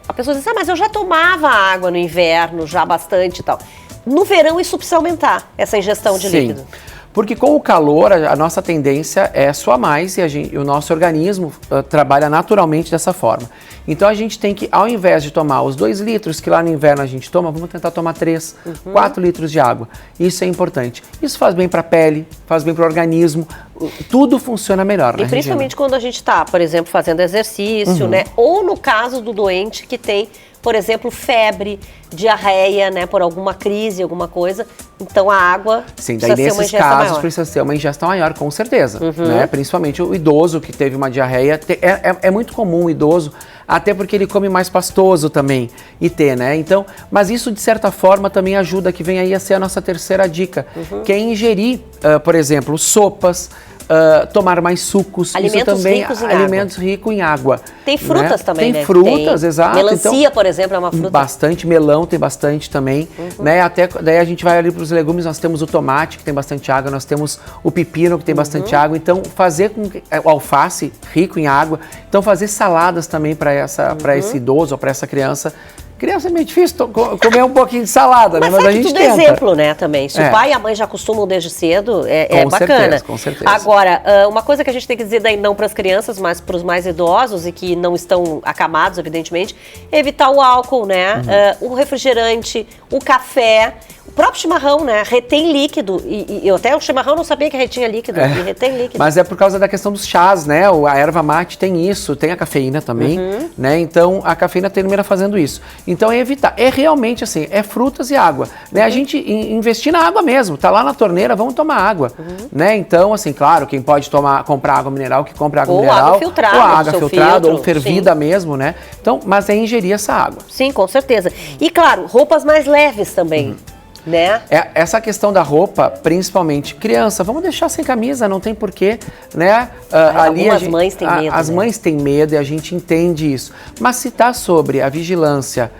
a pessoa diz, mas eu já tomava água no inverno, já bastante e tal. No verão isso precisa aumentar, essa ingestão de líquido. Porque com o calor, a nossa tendência é suar mais e o nosso organismo trabalha naturalmente dessa forma. Então a gente tem que, ao invés de tomar os 2 litros que lá no inverno a gente toma, vamos tentar tomar 3, 4 litros de água. Isso é importante. Isso faz bem para a pele, faz bem para o organismo, tudo funciona melhor, né, E principalmente quando a gente está, por exemplo, fazendo exercício, né? Ou no caso do doente que tem, por exemplo, febre, diarreia, né, por alguma crise, alguma coisa. Então a água precisa ser uma ingestão maior. Precisa ser uma ingestão maior, com certeza. Né? Principalmente o idoso que teve uma diarreia. É muito comum o idoso, até porque ele come mais pastoso também, né? Então, mas isso de certa forma também ajuda, que vem aí a ser a nossa terceira dica, que é ingerir, por exemplo, sopas, tomar mais sucos, alimentos isso também, ricos em alimentos ricos em água. Tem frutas também, né? Tem frutas, exato. Melancia, então, por exemplo, é uma fruta. Bastante, melão tem bastante também, né? Até daí a gente vai ali para os legumes, nós temos o tomate, que tem bastante água, nós temos o pepino, que tem bastante água, então fazer com o alface, rico em água, então fazer saladas também para esse idoso ou para essa criança. Criança é meio difícil comer um pouquinho de salada, né? Mas a gente tudo tenta. Exemplo, né, também. Se o pai e a mãe já acostumam desde cedo, é bacana. Com certeza. Agora, uma coisa que a gente tem que dizer daí não para as crianças, mas para os mais idosos e que não estão acamados, evidentemente, é evitar o álcool, né? O refrigerante, o café, o próprio chimarrão, né? Retém líquido. E eu até o chimarrão não sabia que retinha líquido. E retém líquido. Mas é por causa da questão dos chás, né? A erva mate tem isso, tem a cafeína também, né? Então a cafeína termina fazendo isso. Então é evitar. É realmente assim, é frutas e água, né? A gente investir na água mesmo. Tá lá na torneira, vamos tomar água, né? Então, assim, claro, quem pode comprar água mineral, que compra água mineral. Água filtrada, ou água filtrada, ou fervida mesmo, né? Então, mas é ingerir essa água. Sim, com certeza. E claro, roupas mais leves também. Né? Essa questão da roupa, principalmente criança, vamos deixar sem camisa, não tem porquê, né? Algumas mães têm medo. As mães têm medo e a gente entende isso. Mas se tá sobre a vigilância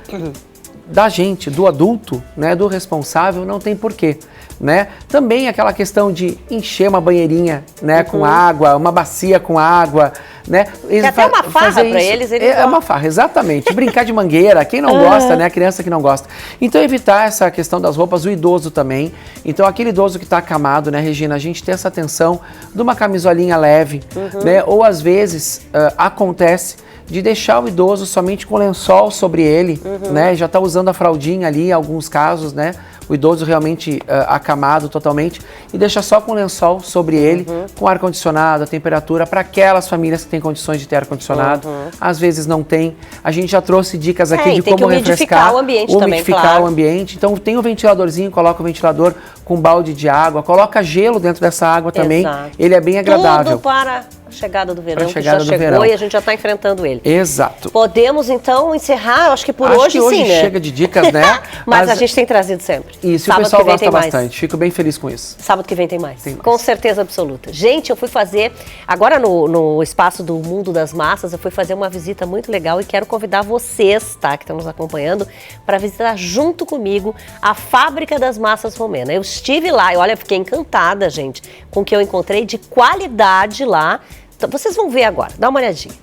da gente, do adulto, né, do responsável, não tem porquê, né? Também aquela questão de encher uma banheirinha, né, com água, uma bacia com água, né? É até uma farra para eles. É uma farra, exatamente. Brincar de mangueira, quem não gosta, né? A criança que não gosta. Então evitar essa questão das roupas, o idoso também. Então aquele idoso que está acamado, né, Regina, a gente tem essa atenção de uma camisolinha leve, né? Ou às vezes acontece de deixar o idoso somente com lençol sobre ele, né? Já está usando a fraldinha ali, em alguns casos, né? O idoso realmente acamado totalmente, e deixa só com lençol sobre ele, com ar-condicionado, a temperatura, para aquelas famílias que têm condições de ter ar-condicionado. Às vezes não tem. A gente já trouxe dicas aqui de como refrescar, o ambiente umidificar também, claro. o ambiente. Então tem o ventiladorzinho, coloca o ventilador com balde de água, coloca gelo dentro dessa água também. Exato. Ele é bem agradável. Tudo para A chegada do verão, Pra chegada que já do chegou verão. e a gente já está enfrentando ele. Exato. Podemos, então, encerrar? Eu acho que por Acho hoje que hoje sim, né? chega de dicas, né? Mas a gente tem trazido sempre. Isso, Sábado o pessoal que vem gosta tem mais. bastante. Fico bem feliz com isso. Sábado que vem tem mais. Tem mais. Com certeza absoluta. Gente, eu fui fazer, agora no espaço do Mundo das Massas, eu fui fazer uma visita muito legal e quero convidar vocês, tá, que estão nos acompanhando, para visitar junto comigo a Fábrica das Massas Romena. Eu estive lá e olha, fiquei encantada, gente, com o que eu encontrei de qualidade lá. Então, vocês vão ver agora, dá uma olhadinha.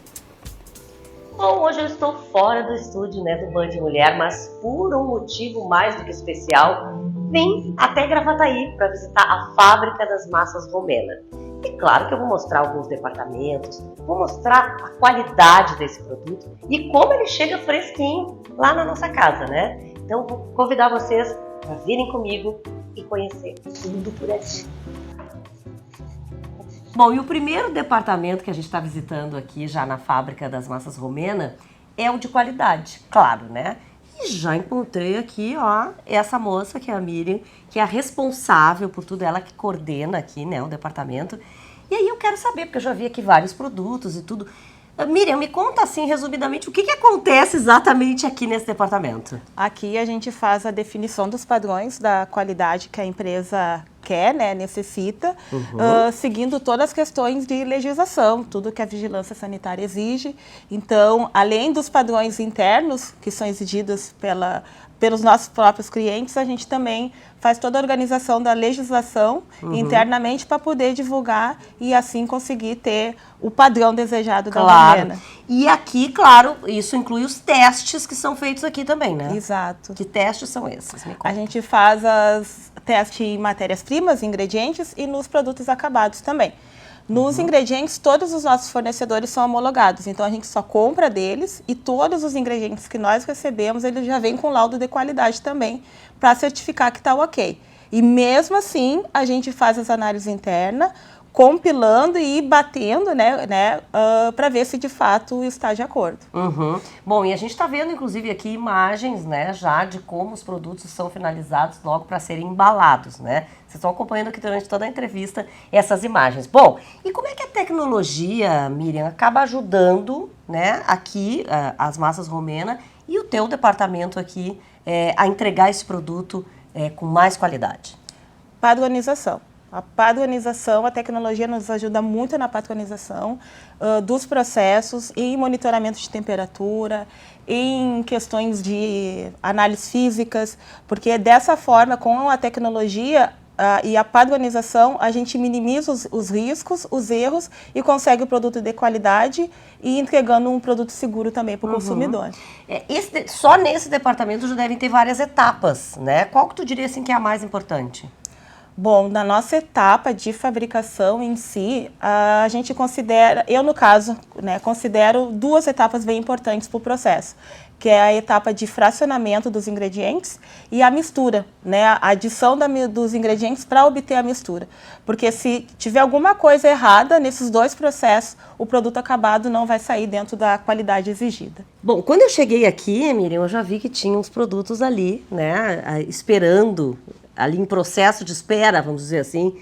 Bom, hoje eu estou fora do estúdio, né, do Band Mulher, mas por um motivo mais do que especial, vim até Gravataí para visitar a Fábrica das Massas Romena. E claro que eu vou mostrar alguns departamentos, vou mostrar a qualidade desse produto e como ele chega fresquinho lá na nossa casa, né? Então vou convidar vocês para virem comigo e conhecer tudo por aqui. Bom, e o primeiro departamento que a gente está visitando aqui, já na Fábrica das Massas Romena, é o de qualidade, claro, né? E já encontrei aqui, ó, essa moça que é a Miriam, que é a responsável por tudo, ela que coordena aqui, né, o departamento. E aí eu quero saber, porque eu já vi aqui vários produtos e tudo. Miriam, me conta assim, resumidamente, o que acontece exatamente aqui nesse departamento? Aqui a gente faz a definição dos padrões da qualidade que a empresa quer, né, necessita, seguindo todas as questões de legislação, tudo que a vigilância sanitária exige. Então, além dos padrões internos, que são exigidos pelos nossos próprios clientes, a gente também faz toda a organização da legislação internamente para poder divulgar e assim conseguir ter o padrão desejado da Romena. E aqui, claro, isso inclui os testes que são feitos aqui também, né? Exato. Que testes são esses? Me conta. A gente faz teste em matérias-primas, ingredientes e nos produtos acabados também. Nos ingredientes, todos os nossos fornecedores são homologados, então a gente só compra deles e todos os ingredientes que nós recebemos, eles já vêm com laudo de qualidade também, para certificar que está ok. E mesmo assim, a gente faz as análises internas, compilando e batendo, né, para ver se de fato está de acordo. Bom, e a gente está vendo, inclusive, aqui imagens, né, já de como os produtos são finalizados logo para serem embalados, né? Vocês estão acompanhando aqui durante toda a entrevista essas imagens. Bom, e como é que a tecnologia, Miriam, acaba ajudando, né, aqui as Massas Romena e o teu departamento aqui a entregar esse produto com mais qualidade? Padronização. A padronização, a tecnologia nos ajuda muito na padronização dos processos, em monitoramento de temperatura, em questões de análises físicas, porque dessa forma, com a tecnologia e a padronização, a gente minimiza os riscos, os erros e consegue o produto de qualidade e entregando um produto seguro também para o consumidor. Só nesse departamento já devem ter várias etapas, né? Qual que tu diria assim que é a mais importante? Bom, na nossa etapa de fabricação em si, a gente considera, eu no caso, né, considero duas etapas bem importantes para o processo, que é a etapa de fracionamento dos ingredientes e a mistura, né, a adição dos ingredientes para obter a mistura. Porque se tiver alguma coisa errada nesses dois processos, o produto acabado não vai sair dentro da qualidade exigida. Bom, quando eu cheguei aqui, Miriam, eu já vi que tinha uns produtos ali, né, esperando, ali em processo de espera, vamos dizer assim.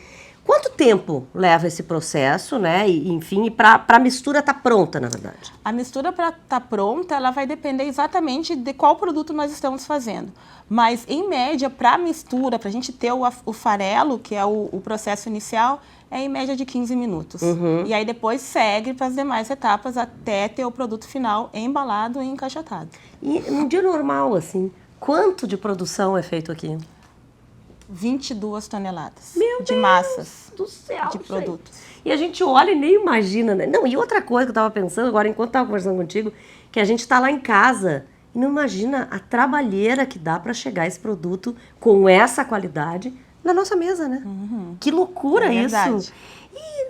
Quanto tempo leva esse processo, né? E, enfim, para a mistura estar pronta, na verdade? A mistura para estar pronta, ela vai depender exatamente de qual produto nós estamos fazendo. Mas, em média, para a mistura, para a gente ter o farelo, que é o processo inicial, é em média de 15 minutos. E aí depois segue para as demais etapas até ter o produto final embalado e encaixotado. E num dia normal, assim, quanto de produção é feito aqui? 22 toneladas Meu de Deus massas do céu, de produtos. E a gente olha e nem imagina, né? Não, e outra coisa que eu estava pensando agora, enquanto estava conversando contigo, que a gente está lá em casa e não imagina a trabalheira que dá para chegar esse produto com essa qualidade na nossa mesa, né? Que loucura isso! E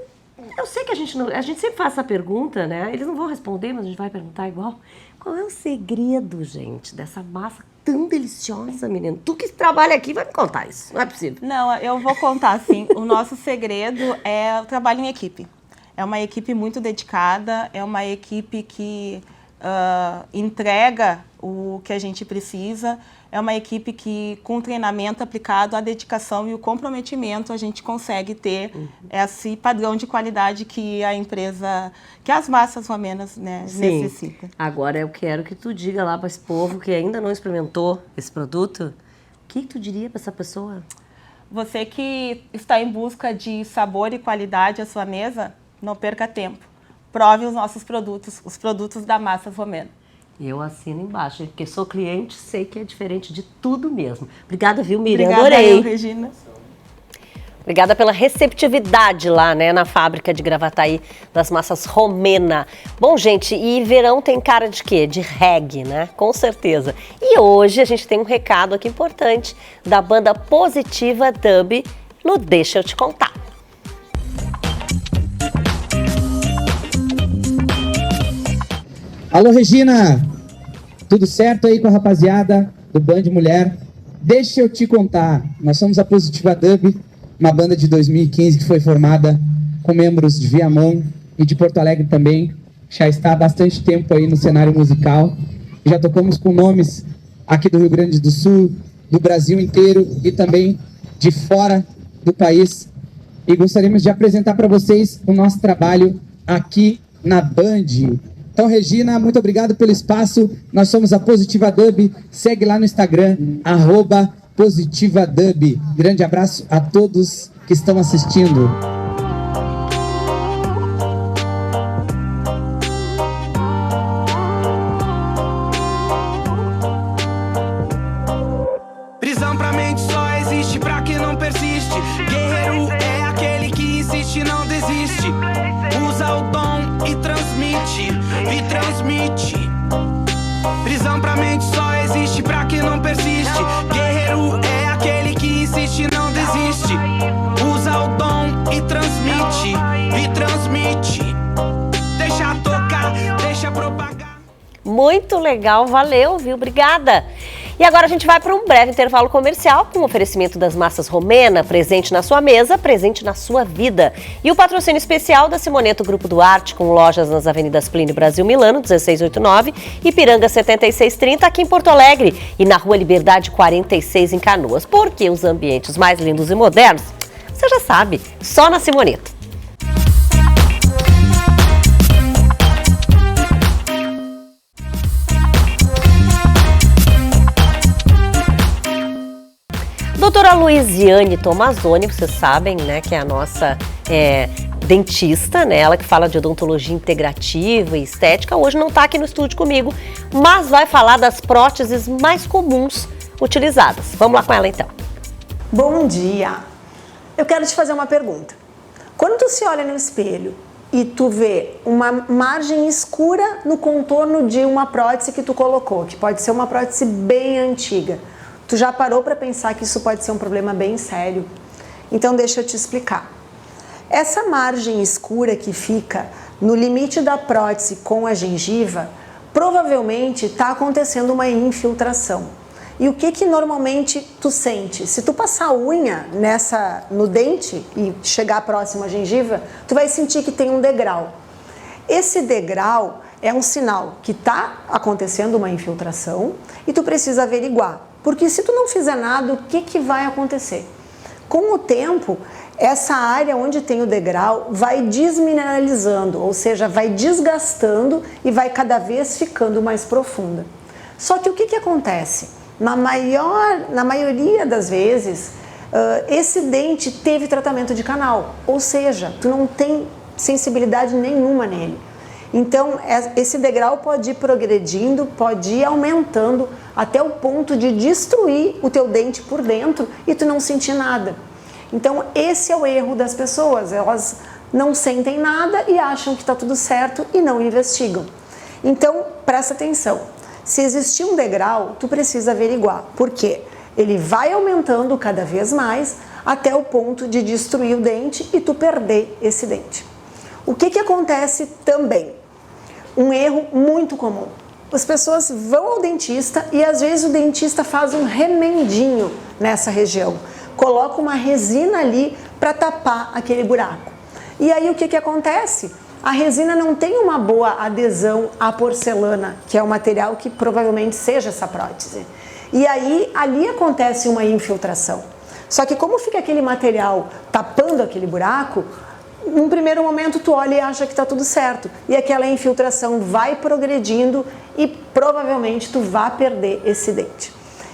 eu sei que a gente sempre faz essa pergunta, né? Eles não vão responder, mas a gente vai perguntar igual. Qual é o segredo, gente, dessa massa tão deliciosa, menina? Tu que trabalha aqui vai me contar isso, não é possível. Não, eu vou contar, sim. O nosso segredo é o trabalho em equipe. É uma equipe muito dedicada, é uma equipe que entrega o que a gente precisa. É uma equipe que, com treinamento aplicado, a dedicação e o comprometimento, a gente consegue ter esse padrão de qualidade que a empresa, que as massas romenas, né, necessitam. Agora eu quero que tu diga lá para esse povo que ainda não experimentou esse produto, o que tu diria para essa pessoa? Você que está em busca de sabor e qualidade à sua mesa, não perca tempo. Prove os nossos produtos, os produtos da Massas Romena. Eu assino embaixo, porque sou cliente, sei que é diferente de tudo mesmo. Obrigada, viu, Miriam? Obrigada, adorei. Regina. Obrigada pela receptividade lá, né, na fábrica de Gravataí das Massas Romena. Bom, gente, e verão tem cara de quê? De reggae, né? Com certeza. E hoje a gente tem um recado aqui importante da banda Positiva Dub no Deixa Eu Te Contar. Alô, Regina! Tudo certo aí com a rapaziada do Band Mulher? Deixa eu te contar, nós somos a Positiva Dub, uma banda de 2015 que foi formada com membros de Viamão e de Porto Alegre também. Já está há bastante tempo aí no cenário musical. Já tocamos com nomes aqui do Rio Grande do Sul, do Brasil inteiro e também de fora do país. E gostaríamos de apresentar para vocês o nosso trabalho aqui na Band. Então, Regina, muito obrigado pelo espaço. Nós somos a Positiva Dub. Segue lá no Instagram, @Positiva Dub. Grande abraço a todos que estão assistindo. Prisão pra mente só existe pra quem não persiste. Guerreiro é aquele que insiste, não desiste. Usa o dom e transmite. Prisão pra mente só existe pra quem não persiste. Guerreiro é aquele que insiste, não desiste. Usa o dom e transmite. Deixa tocar, deixa propagar. Muito legal, valeu, viu? Obrigada. E agora a gente vai para um breve intervalo comercial com o oferecimento das Massas Romena, presente na sua mesa, presente na sua vida. E o patrocínio especial da Simoneto Grupo Duarte, com lojas nas avenidas Plínio Brasil Milano, 1689, Ipiranga 7630, aqui em Porto Alegre, e na Rua Liberdade 46, em Canoas. Porque os ambientes mais lindos e modernos, você já sabe, só na Simoneto. Doutora Luiziane Tomazoni, vocês sabem, né, que é a nossa dentista, né, ela que fala de odontologia integrativa e estética, hoje não está aqui no estúdio comigo, mas vai falar das próteses mais comuns utilizadas. Vamos lá com ela então. Bom dia! Eu quero te fazer uma pergunta. Quando tu se olha no espelho e tu vê uma margem escura no contorno de uma prótese que tu colocou, que pode ser uma prótese bem antiga, tu já parou para pensar que isso pode ser um problema bem sério? Então deixa eu te explicar. Essa margem escura que fica no limite da prótese com a gengiva, provavelmente está acontecendo uma infiltração. E o que normalmente tu sente? Se tu passar a unha no dente e chegar próximo à gengiva, tu vai sentir que tem um degrau. Esse degrau é um sinal que está acontecendo uma infiltração e tu precisa averiguar. Porque se tu não fizer nada, o que vai acontecer? Com o tempo, essa área onde tem o degrau vai desmineralizando, ou seja, vai desgastando e vai cada vez ficando mais profunda. Só que o que acontece? Na maioria das vezes, esse dente teve tratamento de canal, ou seja, tu não tem sensibilidade nenhuma nele. Então, esse degrau pode ir progredindo, pode ir aumentando até o ponto de destruir o teu dente por dentro e tu não sentir nada. Então, esse é o erro das pessoas. Elas não sentem nada e acham que está tudo certo e não investigam. Então, presta atenção. Se existir um degrau, tu precisa averiguar. Por quê? Ele vai aumentando cada vez mais até o ponto de destruir o dente e tu perder esse dente. O que acontece também? Um erro muito comum. As pessoas vão ao dentista e às vezes o dentista faz um remendinho nessa região. Coloca uma resina ali para tapar aquele buraco. E aí o que acontece? a resina não tem uma boa adesão à porcelana, que é o material que provavelmente seja essa prótese. E aí, ali acontece uma infiltração. Só que como fica aquele material tapando aquele buraco, num primeiro momento tu olha e acha que está tudo certo. E aquela infiltração vai progredindo e provavelmente tu vai perder esse dente.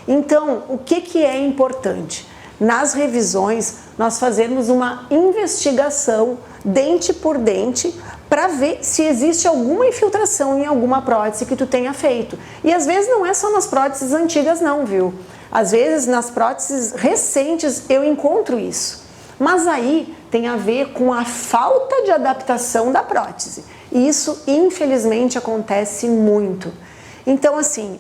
Então, o que é importante? Nas revisões, nós fazemos uma investigação dente por dente para ver se existe alguma infiltração em alguma prótese que tu tenha feito. E às vezes não é só nas próteses antigas não, viu? Às vezes nas próteses recentes eu encontro isso. Mas aí tem a ver com a falta de adaptação da prótese. E isso, infelizmente, acontece muito. Então, assim,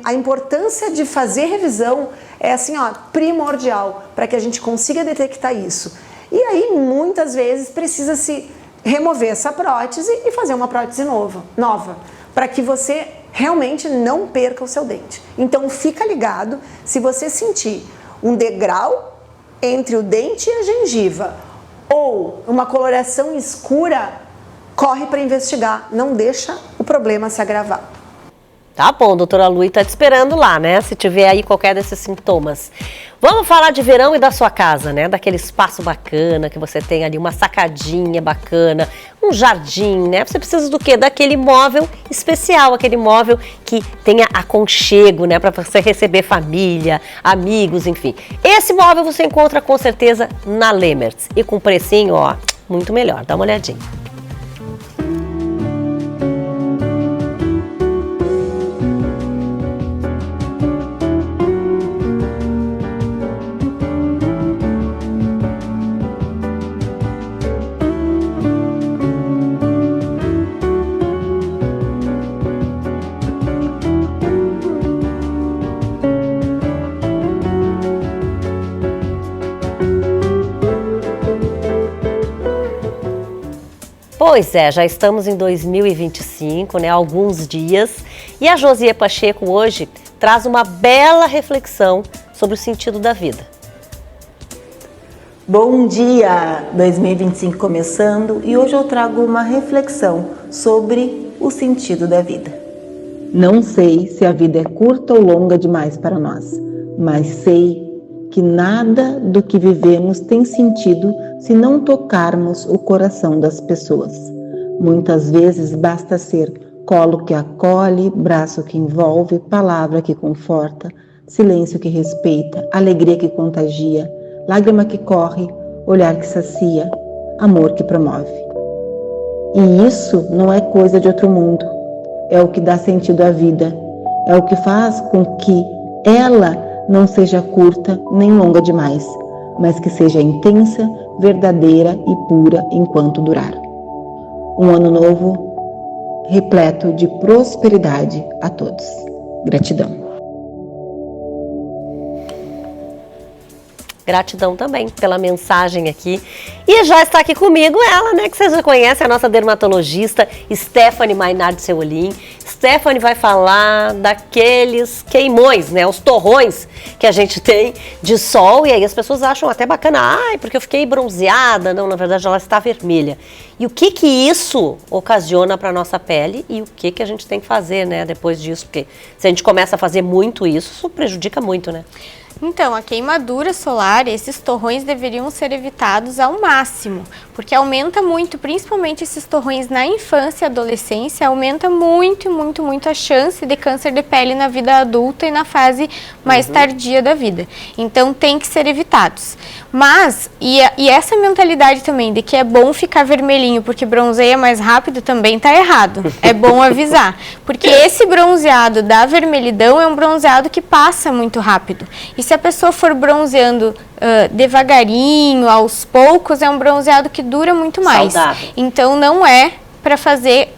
a importância de fazer revisão é assim, ó, primordial para que a gente consiga detectar isso. E aí, muitas vezes, precisa-se remover essa prótese e fazer uma prótese nova, para que você realmente não perca o seu dente. Então, fica ligado, se você sentir um degrau entre o dente e a gengiva ou uma coloração escura, corre para investigar, não deixa o problema se agravar. Tá bom, doutora Lu, tá te esperando lá, né? Se tiver aí qualquer desses sintomas. Vamos falar de verão e da sua casa, né? Daquele espaço bacana que você tem ali, uma sacadinha bacana, um jardim, né? Você precisa do quê? Daquele móvel especial, aquele móvel que tenha aconchego, né? Para você receber família, amigos, enfim. Esse móvel você encontra com certeza na Lemertz e com precinho, ó, muito melhor. Dá uma olhadinha. Pois é, já estamos em 2025, né? Alguns dias. E a Josie Pacheco hoje traz uma bela reflexão sobre o sentido da vida. Bom dia! 2025 começando e hoje eu trago uma reflexão sobre o sentido da vida. Não sei se a vida é curta ou longa demais para nós, mas sei que nada do que vivemos tem sentido se não tocarmos o coração das pessoas. Muitas vezes basta ser colo que acolhe, braço que envolve, palavra que conforta, silêncio que respeita, alegria que contagia, lágrima que corre, olhar que sacia, amor que promove. E isso não é coisa de outro mundo, é o que dá sentido à vida, é o que faz com que ela não seja curta nem longa demais, mas que seja intensa, verdadeira e pura enquanto durar. Um ano novo repleto de prosperidade a todos. Gratidão. Gratidão também pela mensagem aqui. E já está aqui comigo ela, né, que você já conhece, a nossa dermatologista Stephanie Mainardi Seolim. Stephanie vai falar daqueles queimões, né, os torrões que a gente tem de sol. E aí as pessoas acham até bacana, ai, porque eu fiquei bronzeada. Não, na verdade ela está vermelha. E o que isso ocasiona para a nossa pele e o que a gente tem que fazer, né, depois disso? Porque se a gente começa a fazer muito isso prejudica muito, né? Então, a queimadura solar, esses torrões deveriam ser evitados ao máximo, porque aumenta muito, principalmente esses torrões na infância e adolescência, aumenta muito a chance de câncer de pele na vida adulta e na fase mais tardia da vida. Então, tem que ser evitados. Mas, e essa mentalidade também de que é bom ficar vermelhinho porque bronzeia mais rápido também tá errado. É bom avisar, porque esse bronzeado da vermelhidão é um bronzeado que passa muito rápido. E se a pessoa for bronzeando devagarinho, aos poucos, é um bronzeado que dura muito mais. Saudável. Então não é para fazer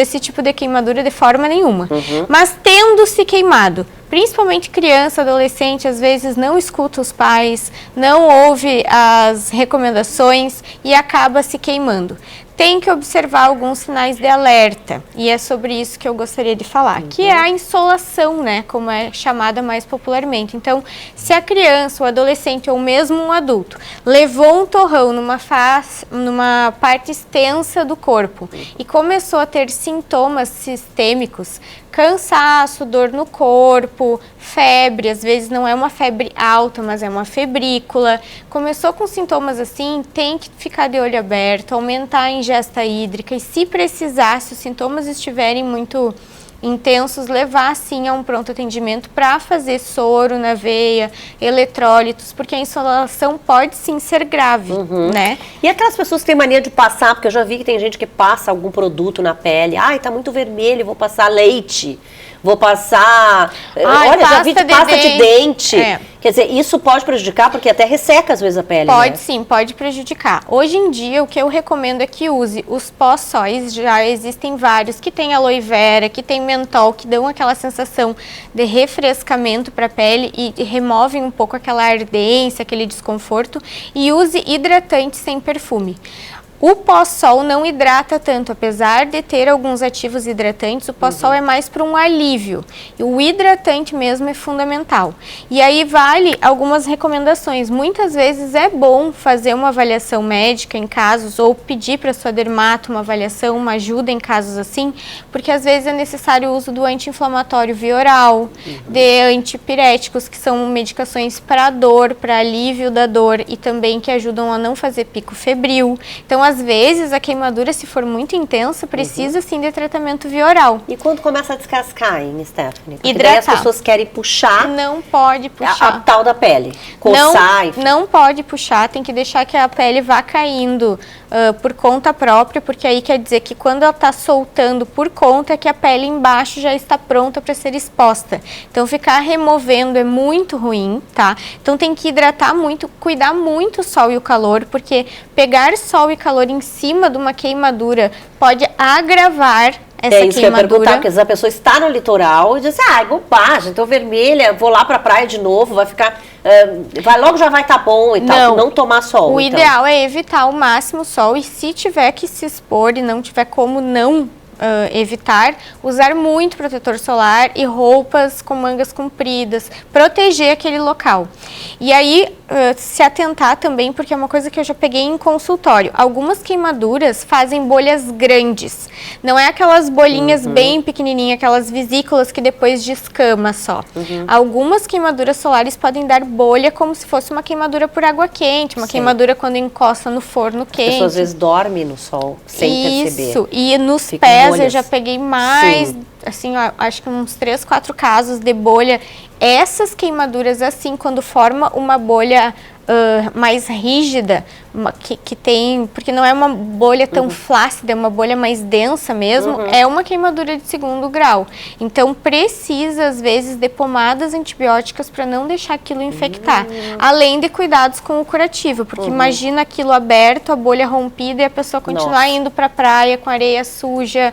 esse tipo de queimadura de forma nenhuma. Mas tendo se queimado, principalmente criança, adolescente, às vezes não escuta os pais, não ouve as recomendações e acaba se queimando. Tem que observar alguns sinais de alerta, e é sobre isso que eu gostaria de falar, que é a insolação, né, como é chamada mais popularmente. Então, se a criança, o adolescente ou mesmo um adulto levou um torrão numa parte extensa do corpo e começou a ter sintomas sistêmicos, cansaço, dor no corpo, febre, às vezes não é uma febre alta, mas é uma febrícula. Começou com sintomas assim, tem que ficar de olho aberto, aumentar a ingesta hídrica e, se precisar, se os sintomas estiverem muito intensos, levar sim a um pronto atendimento para fazer soro na veia, eletrólitos, porque a insolação pode sim ser grave, né? E aquelas pessoas que têm mania de passar, porque eu já vi que tem gente que passa algum produto na pele, ai, tá muito vermelho, vou passar leite, vou passar, olha, já vi de pasta de dente. Quer dizer, isso pode prejudicar, porque até resseca às vezes a pele, Pode né? sim, pode prejudicar. Hoje em dia, o que eu recomendo é que use os pós-sóis, já existem vários, que tem aloe vera, que tem mentol, que dão aquela sensação de refrescamento para a pele e removem um pouco aquela ardência, aquele desconforto, e use hidratante sem perfume. O pós-sol não hidrata tanto, apesar de ter alguns ativos hidratantes, o pós-sol é mais para um alívio. E o hidratante mesmo é fundamental. E aí vale algumas recomendações. Muitas vezes é bom fazer uma avaliação médica em casos, ou pedir para sua dermato uma avaliação, uma ajuda em casos assim, porque às vezes é necessário o uso do anti-inflamatório via oral, de antipiréticos, que são medicações para dor, para alívio da dor e também que ajudam a não fazer pico febril. Então, às vezes, a queimadura, se for muito intensa, precisa sim de tratamento via oral. E quando começa a descascar, hein, Stephanie? Porque Hidratar. daí as pessoas querem puxar. Não pode puxar. A tal da pele. Coçar, enfim. Não pode puxar, tem que deixar que a pele vá caindo por conta própria, porque aí quer dizer que quando ela está soltando por conta, é que a pele embaixo já está pronta para ser exposta. Então, ficar removendo é muito ruim, tá? Então, tem que hidratar muito, cuidar muito o sol e o calor, porque pegar sol e calor em cima de uma queimadura pode agravar essa isso queimadura. Que eu ia perguntar, porque às vezes a pessoa está no litoral e diz, é bobagem, tô vermelha, vou lá pra praia de novo, vai ficar, logo já vai estar bom e tal, não tomar sol. O ideal é evitar ao máximo o sol, e se tiver que se expor e não tiver como não evitar, usar muito protetor solar e roupas com mangas compridas, proteger aquele local. E aí, se atentar também, porque é uma coisa que eu já peguei em consultório, algumas queimaduras fazem bolhas grandes, não é aquelas bolinhas bem pequenininhas, aquelas vesículas que depois descama só. Algumas queimaduras solares podem dar bolha como se fosse uma queimadura por água quente, uma queimadura quando encosta no forno quente. A pessoa às vezes dorme no sol sem perceber. Isso, e nos pés eu já peguei mais, assim, ó, acho que uns 3, 4 casos de bolha. Essas queimaduras, assim, quando forma uma bolha mais rígida, que tem, porque não é uma bolha tão flácida, é uma bolha mais densa mesmo, é uma queimadura de 2º grau. Então, precisa, às vezes, de pomadas antibióticas para não deixar aquilo infectar. Além de cuidados com o curativo, porque imagina aquilo aberto, a bolha rompida e a pessoa continuar indo para a praia com areia suja,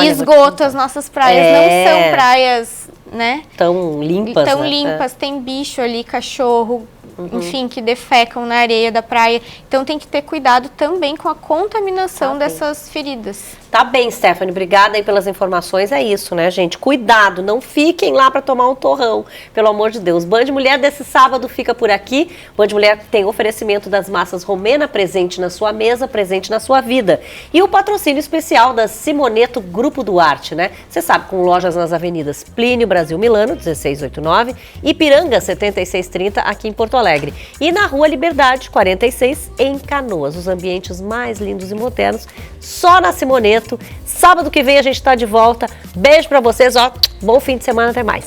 esgoto. As nossas praias não são praias, né? Tão limpas, tem bicho ali, cachorro, enfim, que defecam na areia da praia. Então tem que ter cuidado também com a contaminação dessas feridas. Tá bem, Stephanie, obrigada aí pelas informações. É isso, né, gente? Cuidado, não fiquem lá para tomar um torrão, pelo amor de Deus. Band Mulher desse sábado fica por aqui. Band Mulher tem oferecimento das massas Romena, presente na sua mesa, presente na sua vida. E o patrocínio especial da Simoneto Grupo Duarte, né? Você sabe, com lojas nas avenidas Plínio, Brasil Milano, 1689, Ipiranga, 7630, aqui em Porto Alegre. E na Rua Liberdade, 46, em Canoas. Os ambientes mais lindos e modernos, só na Simoneto. Sábado que vem a gente está de volta. Beijo para vocês, ó. Bom fim de semana, até mais.